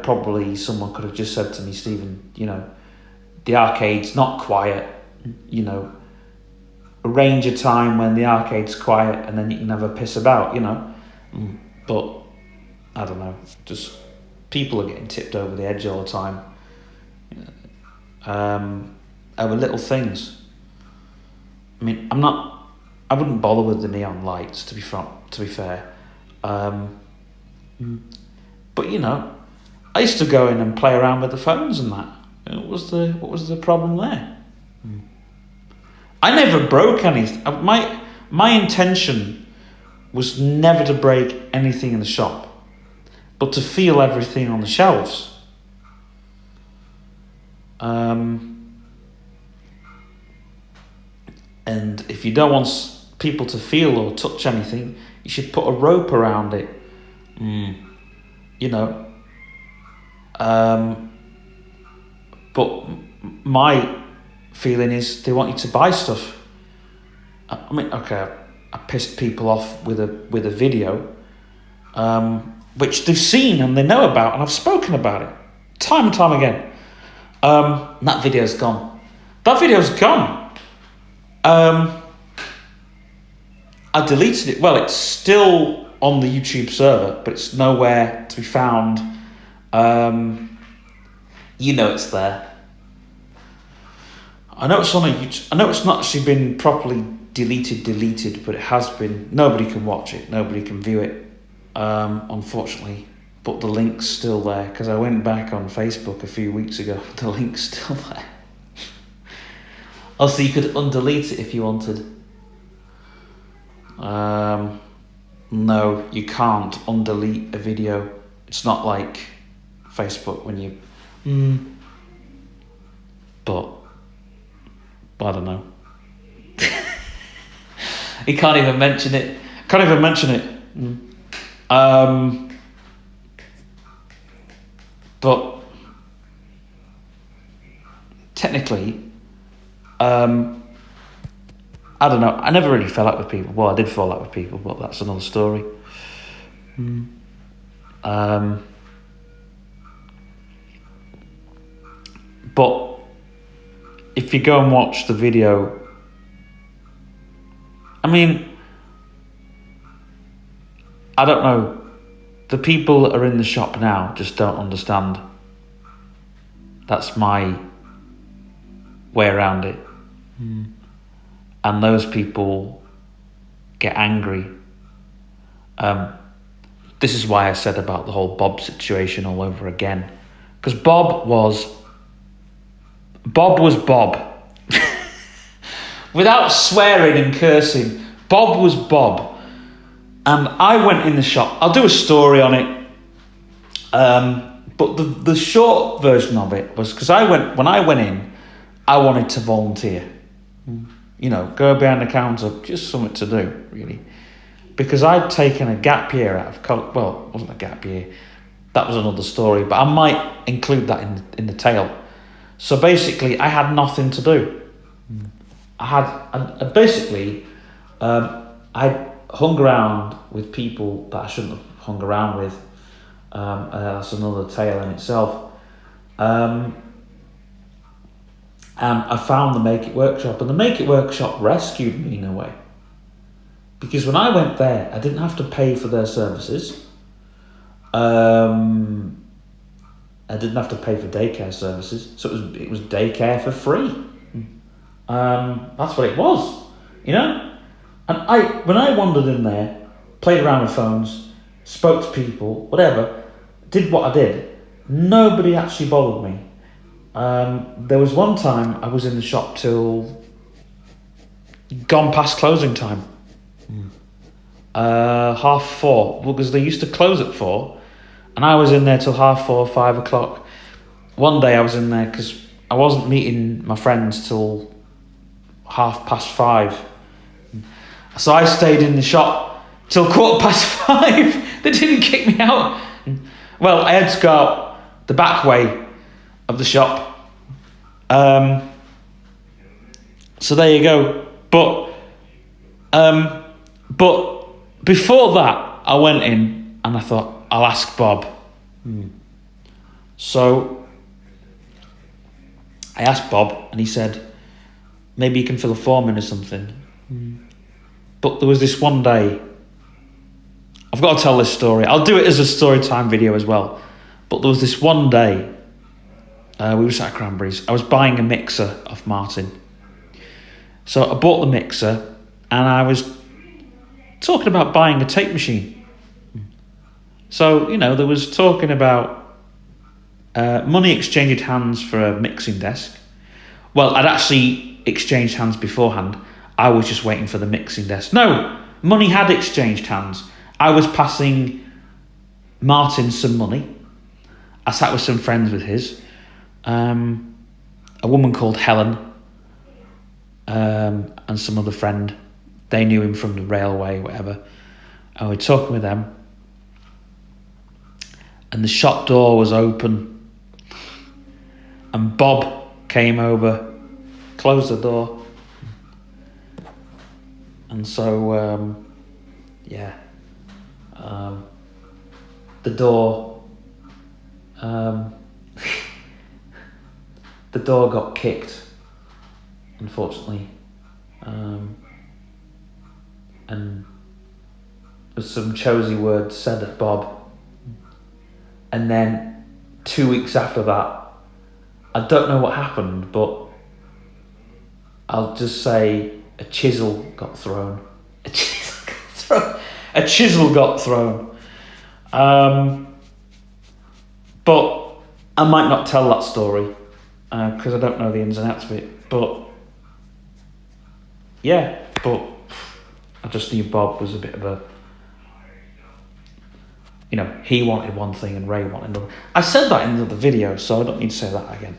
probably someone could have just said to me, Stephen, the arcade's not quiet, arrange a time when the arcade's quiet and then you can have a piss about, But, I don't know, just people are getting tipped over the edge all the time. Over little things. I wouldn't bother with the neon lights, to be fair. But, I used to go in and play around with the phones and that. What was the problem there? I never broke anything. My intention was never to break anything in the shop, but to feel everything on the shelves. And if you don't want people to feel or touch anything, you should put a rope around it. You know. But my feeling is they want you to buy stuff. I mean, okay, I pissed people off with a video, which they've seen and they know about, and I've spoken about it time and time again. That video's gone. That video's gone. I deleted it. Well, it's still on the YouTube server, but it's nowhere to be found. You know it's there. I know it's on a YouTube. I know it's not actually been properly deleted, but it has been. Nobody can watch it. Nobody can view it, unfortunately. But the link's still there, because I went back on Facebook a few weeks ago. The link's still there. Also, you could undelete it if you wanted. No, you can't undelete a video. It's not like Facebook when you... But I don't know. You can't even mention it. But technically, I don't know. I never really fell out with people. Well, I did fall out with people, but that's another story. But if you go and watch the video, I mean, I don't know. The people that are in the shop now just don't understand. That's my way around it. And those people get angry. This is why I said about the whole Bob situation all over again. Because Bob was Bob. Without swearing and cursing, Bob was Bob. And I went in the shop. I'll do a story on it. But the short version of it was, because when I went in, I wanted to volunteer. You know, go behind the counter, just something to do, really. Because I'd taken a gap year out of college. Well, it wasn't a gap year. That was another story. But I might include that in the tale. So basically, I had nothing to do. I hung around with people that I shouldn't have hung around with. That's another tale in itself. And I found the Make It Workshop, and the Make It Workshop rescued me in a way. Because when I went there, I didn't have to pay for their services. I didn't have to pay for daycare services, so it was daycare for free. That's what it was, you know. And when I wandered in there, played around with phones, spoke to people, whatever, did what I did, nobody actually bothered me. There was one time I was in the shop till gone past closing time. 4:30, because they used to close at 4, and I was in there till 4:30, 5 o'clock. One day I was in there because I wasn't meeting my friends till 5:30. So I stayed in the shop till 5:15. They didn't kick me out. Well, I had to go out the back way of the shop. So there you go. But before that, I went in and I thought, I'll ask Bob. So I asked Bob, and he said, maybe you can fill a form in or something. But there was this one day, I've got to tell this story. I'll do it as a story time video as well. But there was this one day, we were sat at Cranberries. I was buying a mixer off Martin. So I bought the mixer, and I was talking about buying a tape machine. So, you know, there was talking about money exchanged hands for a mixing desk. Well, I'd actually exchanged hands beforehand. I was just waiting for the mixing desk. No, money had exchanged hands. I was passing Martin some money. I sat with some friends with his. A woman called Helen and some other friend. They knew him from the railway, whatever. And we're talking with them. And the shop door was open. And Bob came over, closed the door. And so, the door, the door got kicked, unfortunately, and there's some chozy words said at Bob, and then 2 weeks after that, I don't know what happened, but I'll just say a chisel got thrown. A chisel got thrown. But I might not tell that story because I don't know the ins and outs of it. But yeah, but I just knew Bob was a bit of a, he wanted one thing and Ray wanted another. I said that in the video, so I don't need to say that again.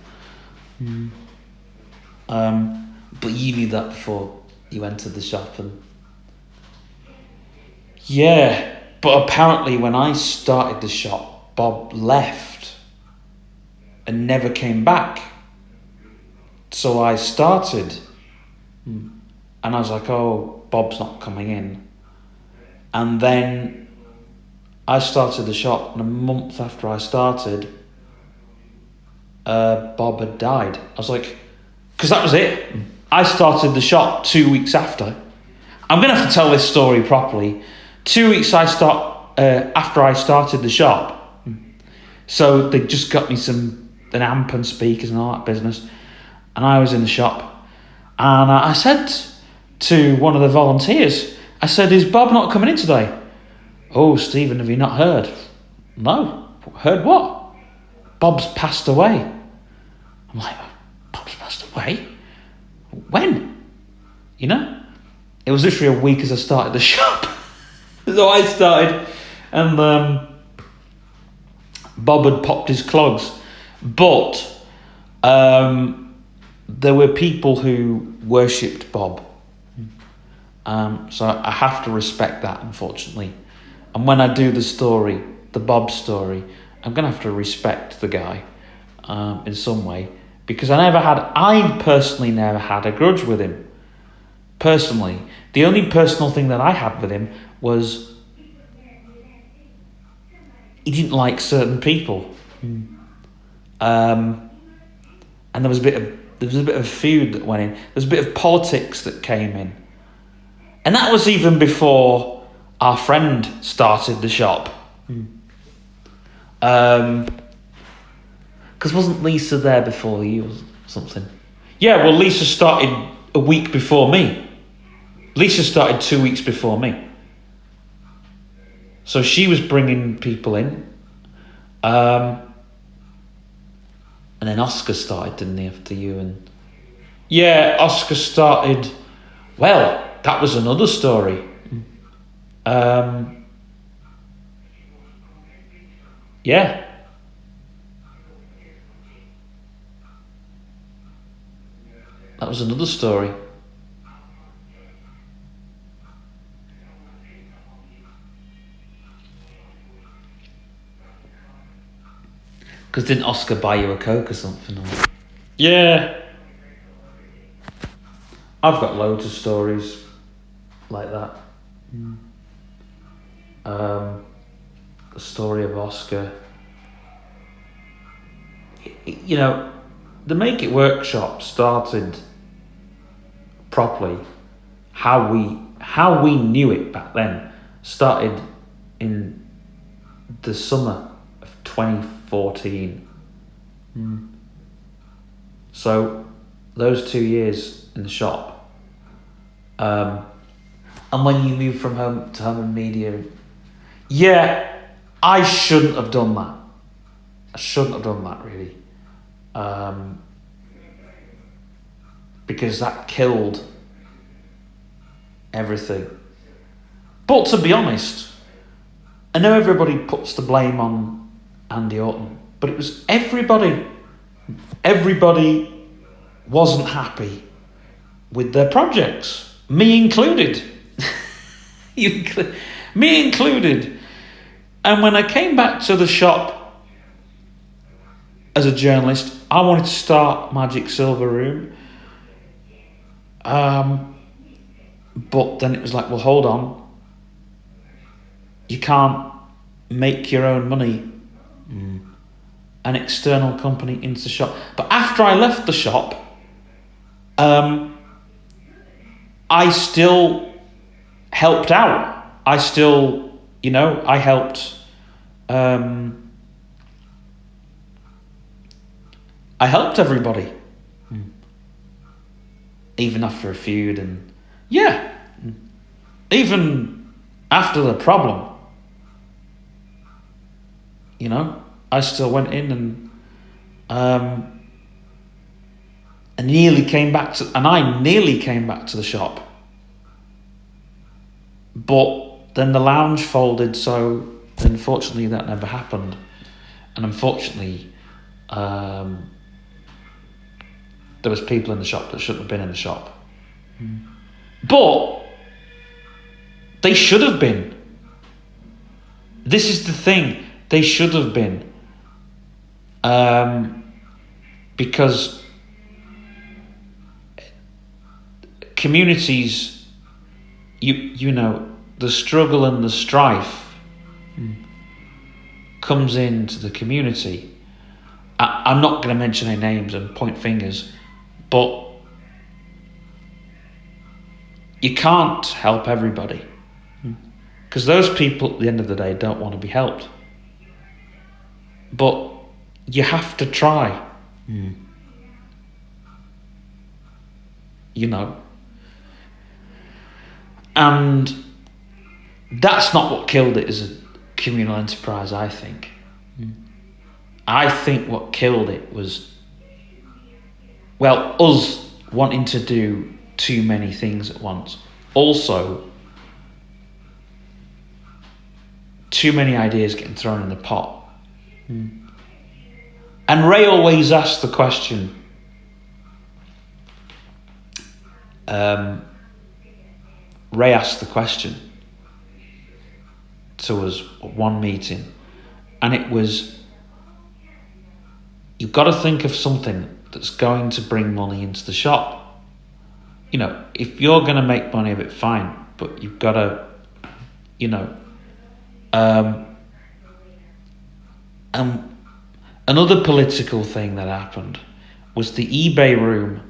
But you knew that before you entered the shop, and yeah. But apparently, when I started the shop, Bob left and never came back. So I started, and I was like, "Oh, Bob's not coming in." And then I started the shop, and a month after I started, Bob had died. I was like, because that was it. I started the shop 2 weeks after. I'm going to have to tell this story properly. 2 weeks after I started the shop. So they just got me an amp and speakers and all that business. And I was in the shop. And I said to one of the volunteers, I said, "Is Bob not coming in today?" "Oh, Stephen, have you not heard?" "No." "Heard what?" "Bob's passed away." I'm like, "Bob's passed away? When?" It was literally a week as I started the shop. So I started, and Bob had popped his clogs. But there were people who worshipped Bob. So I have to respect that, unfortunately. And when I do the story, the Bob story, I'm going to have to respect the guy in some way. Because I personally never had a grudge with him. Personally. The only personal thing that I had with him was he didn't like certain people. And there was a bit of feud that went in. There was a bit of politics that came in. And that was even before our friend started the shop. Because wasn't Lisa there before you or something? Yeah, well, Lisa started a week before me. Lisa started 2 weeks before me. So she was bringing people in. And then Oscar started, didn't he, after you? And yeah, Oscar started... Well, that was another story. Yeah. That was another story. Because didn't Oscar buy you a Coke or something? Yeah. I've got loads of stories like that. The story of Oscar. The Make It Workshop started properly. How we knew it back then started in the summer of 2014. So those 2 years in the shop, and when you moved from home to home and media, yeah, I shouldn't have done that. I shouldn't have done that, really. Because that killed everything. But to be honest, I know everybody puts the blame on Andy Orton, but it was everybody. Everybody wasn't happy with their projects, me included. Me included. And when I came back to the shop as a journalist, I wanted to start Magic Silver Room. But then it was like, well, hold on. You can't make your own money. An external company into the shop. But after I left the shop, I still helped out. I still, I helped. I helped everybody, even after a feud, and even after the problem. I still went in and I nearly came back to the shop. But then the lounge folded, so unfortunately that never happened. And unfortunately, there was people in the shop that shouldn't have been in the shop. But they should have been. This is the thing. They should have been. Because communities, the struggle and the strife comes into the community. I'm not going to mention any names and point fingers, but you can't help everybody, because those people at the end of the day don't want to be helped. But you have to try. And that's not what killed it as a communal enterprise, I think. I think what killed it was, us wanting to do too many things at once. Also, too many ideas getting thrown in the pot. And Ray always asked the question, Ray asked the question to us at one meeting, and it was, you've got to think of something that's going to bring money into the shop. If you're going to make money of it, fine, but you've got to, another political thing that happened was the eBay room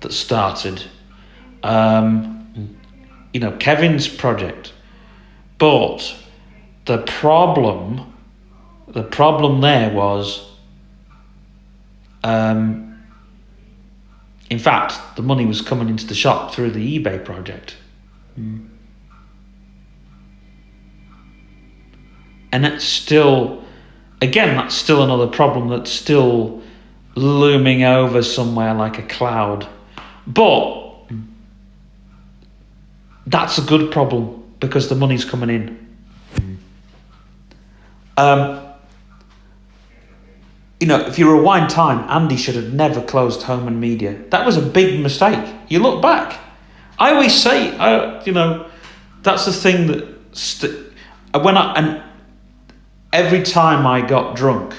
that started, Kevin's project. But the problem there was, in fact, the money was coming into the shop through the eBay project. And that's still another problem that's still looming over somewhere like a cloud. But that's a good problem because the money's coming in. If you rewind time, Andy should have never closed Home and Media. That was a big mistake. You look back. I always say, that's the thing that every time I got drunk,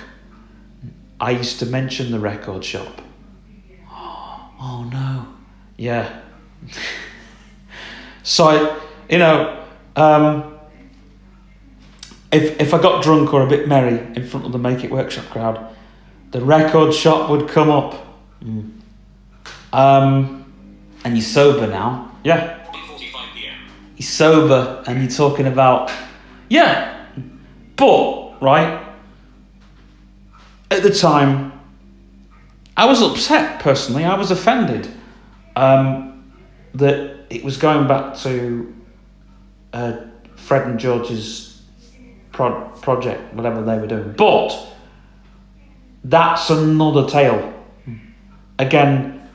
I used to mention the record shop. Oh no, yeah. So if I got drunk or a bit merry in front of the Make It Workshop crowd, the record shop would come up. And you're sober now. Yeah. 8:45 p.m. You're sober and you're talking about, but, right, at the time, I was upset personally. I was offended that it was going back to Fred and George's project, whatever they were doing. But that's another tale. Again,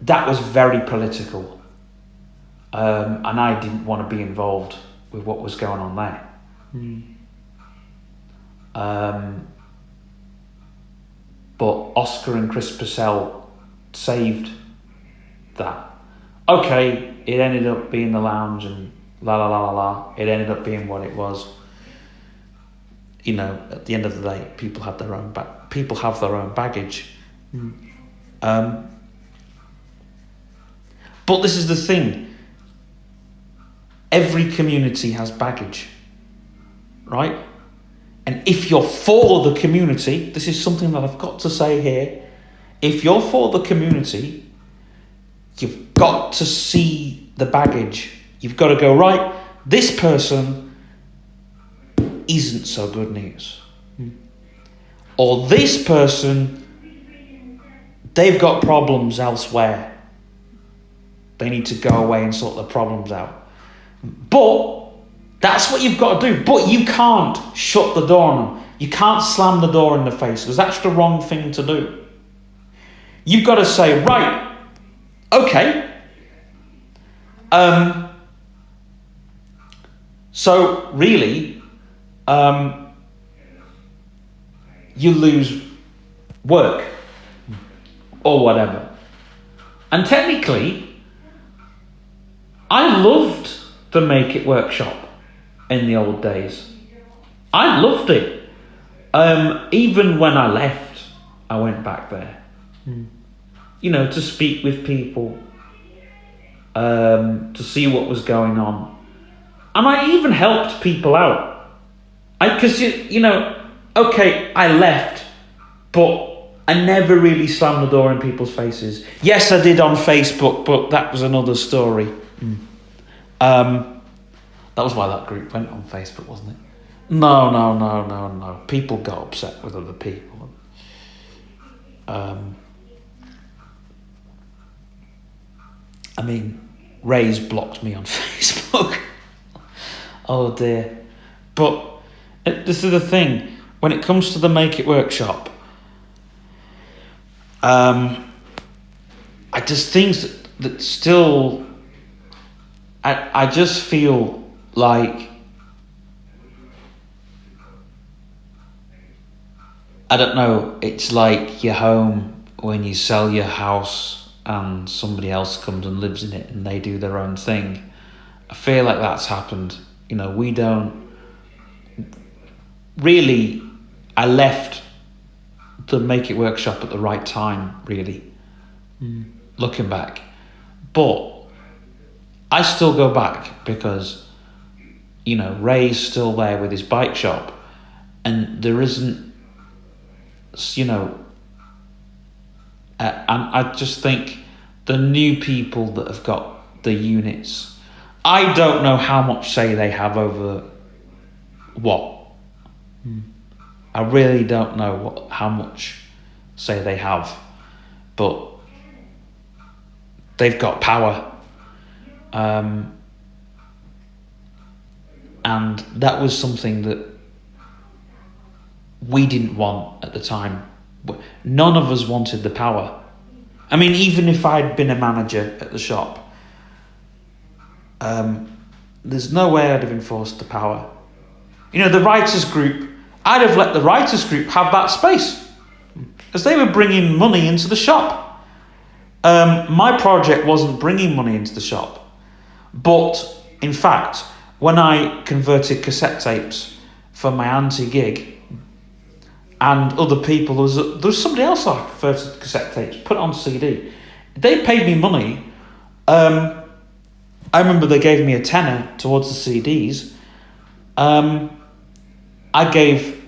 that was very political. and I didn't want to be involved with what was going on there. But Oscar and Chris Purcell saved that. Okay, it ended up being the lounge and la la la la la. It ended up being what it was. You know, at the end of the day, people have their own baggage. But this is the thing. Every community has baggage, right? And if you're for the community, this is something that I've got to say here. If you're for the community, you've got to see the baggage. You've got to go, right, this person isn't so good news. Or this person, they've got problems elsewhere. They need to go away and sort their problems out. But that's what you've got to do. But you can't shut the door on them. You can't slam the door in the face, because that's the wrong thing to do. You've got to say, right, okay. So really, you lose work or whatever. And technically, I loved the Make It workshop in the old days. I loved it. Even when I left, I went back there. You know, to speak with people, to see what was going on. And I even helped people out. Because, you know, okay, I left, but I never really slammed the door in people's faces. Yes, I did on Facebook, but that was another story. That was why that group went on Facebook, wasn't it? No. People got upset with other people. I mean, Ray's blocked me on Facebook. Oh dear. But this is the thing. When it comes to the Make It workshop, I just think that still, I just feel like, I don't know, it's like your home when you sell your house and somebody else comes and lives in it and they do their own thing. I feel like that's happened. You know, we don't really, I left the Make It workshop at the right time, really, looking back. But I still go back because, you know, Ray's still there with his bike shop, and there isn't, you know, and I just think the new people that have got the units, I don't know how much say they have over what. I really don't know how much say they have, but they've got power. And that was something that we didn't want at the time. None of us wanted the power. I mean, even if I'd been a manager at the shop, there's no way I'd have enforced the power. You know, the writers group, I'd have let the writers group have that space, as they were bringing money into the shop. My project wasn't bringing money into the shop, but in fact, when I converted cassette tapes for my anti-gig, and other people, there was somebody else I converted cassette tapes, put it on CD. They paid me money. I remember they gave me a tenner towards the CDs. I gave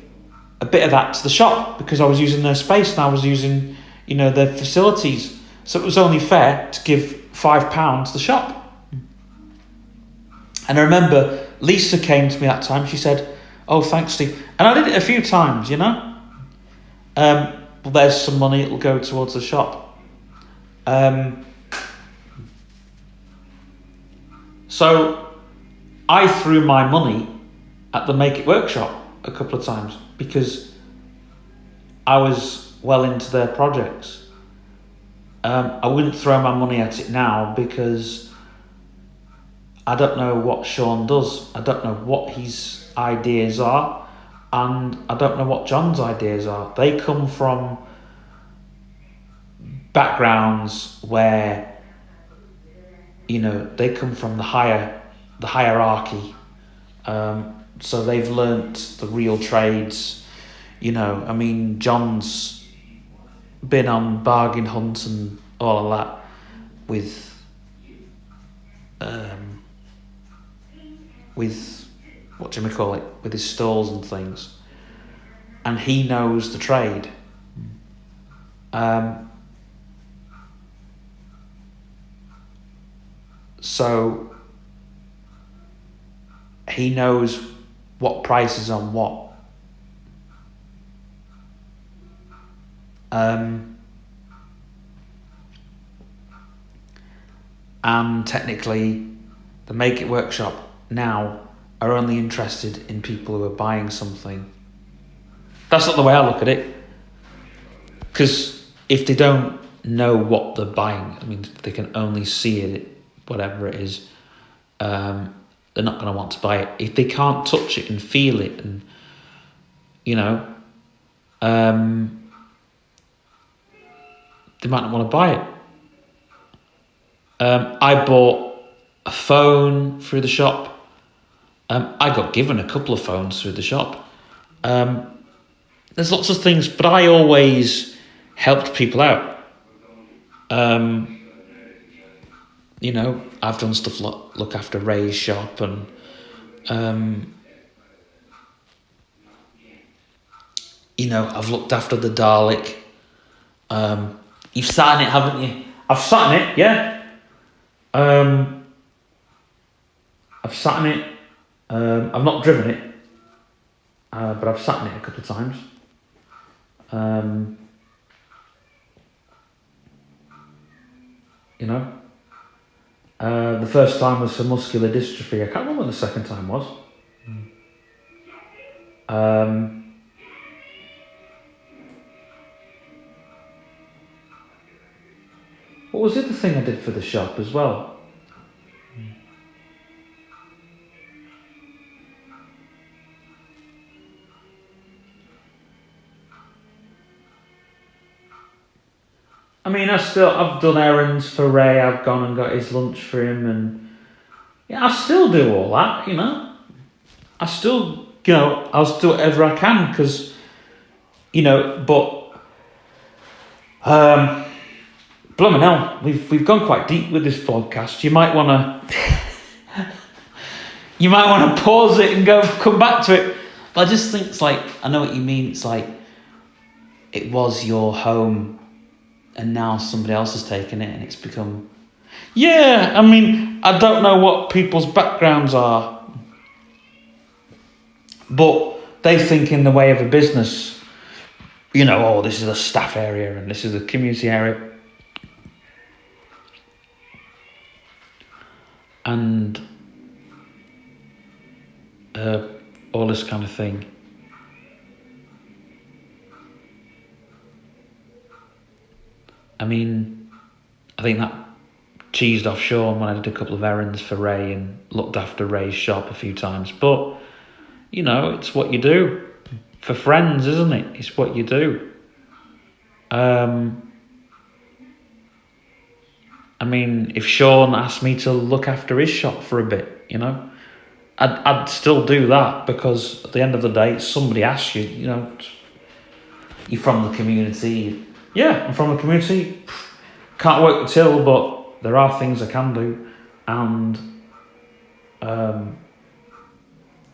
a bit of that to the shop because I was using their space and I was using, you know, their facilities. So it was only fair to give £5 to the shop. And I remember Lisa came to me that time. She said, "Oh, thanks, Steve." And I did it a few times, you know. Well, there's some money. It'll go towards the shop. So I threw my money at the Make It workshop a couple of times because I was well into their projects. I wouldn't throw my money at it now because I don't know what Sean does. I don't know what his ideas are, and I don't know what John's ideas are. They come from backgrounds where, they come from the hierarchy. So they've learnt the real trades. John's been on bargain hunts and all of that with with his stalls and things, and he knows the trade. So he knows what prices on what. And technically, the Make It Workshop now are only interested in people who are buying something. That's not the way I look at it. Because if they don't know what they're buying, they can only see it, whatever it is, they're not going to want to buy it. If they can't touch it and feel it, and they might not want to buy it. I bought a phone through the shop. I got given a couple of phones through the shop. There's lots of things, but I always helped people out. I've done stuff like look after Ray's shop, and I've looked after the Dalek. You've sat in it, haven't you? I've sat in it, yeah. I've sat in it. I've not driven it, but I've sat in it a couple of times. The first time was for muscular dystrophy. I can't remember what the second time was. What was the other thing I did for the shop as well? I've done errands for Ray. I've gone and got his lunch for him, and I still do all that. I still, I'll do whatever I can because, but, blooming hell, we've gone quite deep with this podcast. You might want to pause it and come back to it. But I just think it's like, I know what you mean. It's like it was your home, and now somebody else has taken it, and it's become... Yeah, I don't know what people's backgrounds are, but they think in the way of a business, this is a staff area, and this is a community area. And all this kind of thing. I think that cheesed off Sean when I did a couple of errands for Ray and looked after Ray's shop a few times. But, it's what you do. For friends, isn't it? It's what you do. If Sean asked me to look after his shop for a bit, I'd still do that, because at the end of the day, somebody asks you, you're from the community. Yeah, I'm from the community. Can't work the till, but there are things I can do, and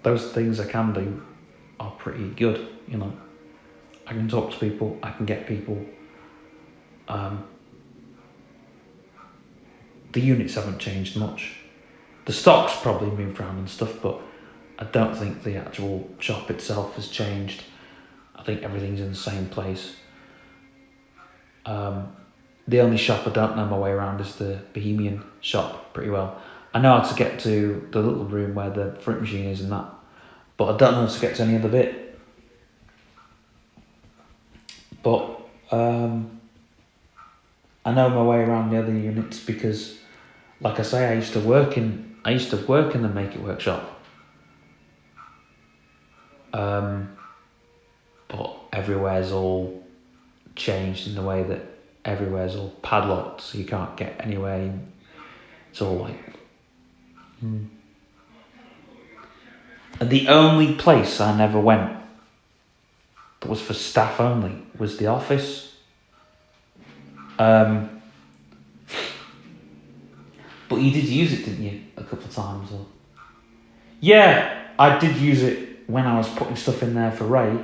those things I can do are pretty good. I can talk to people. I can get people. The units haven't changed much. The stock's probably moved around and stuff, but I don't think the actual shop itself has changed. I think everything's in the same place. The only shop I don't know my way around is the Bohemian shop pretty well. I know how to get to the little room where the fruit machine is and that, but I don't know how to get to any other bit. But I know my way around the other units because, like I say, I used to work in I used to work in the Make It workshop. But everywhere's all changed in the way that everywhere's all padlocked, so you can't get anywhere. It's all like... And the only place I never went that was for staff only was the office. But you did use it, didn't you? A couple of times. Or... Yeah, I did use it when I was putting stuff in there for Ray.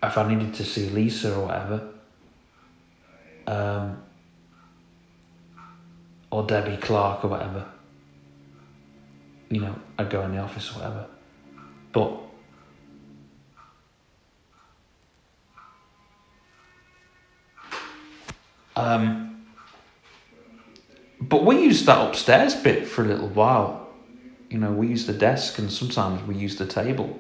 If I needed to see Lisa or whatever. Or Debbie Clark or whatever. You know, I'd go in the office or whatever. But we used that upstairs bit for a little while. You know, we used the desk and sometimes we used the table.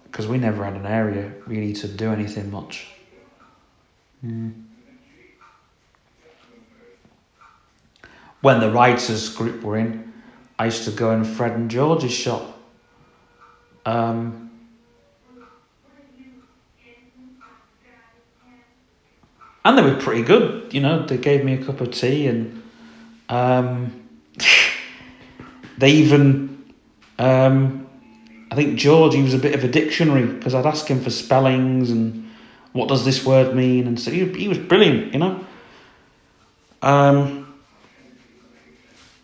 Because we never had an area really to do anything much. When the writers group were in, I used to go in Fred and George's shop. And they were pretty good, you know. They gave me a cup of tea and they even, I think George, he was a bit of a dictionary because I'd ask him for spellings and what does this word mean, and so he was brilliant, you know.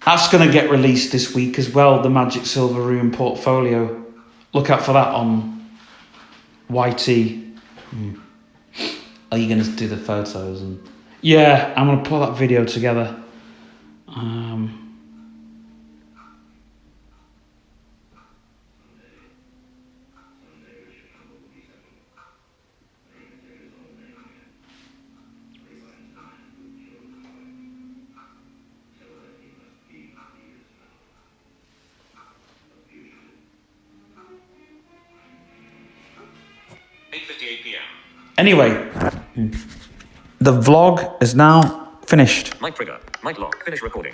That's going to get released this week as well, the Magic Silver Room portfolio. Look out for that on YT. Are you going to do the photos? And yeah, I'm going to pull that video together. PM. Anyway, the vlog is now finished. Mic trigger. Mic lock. Finish recording.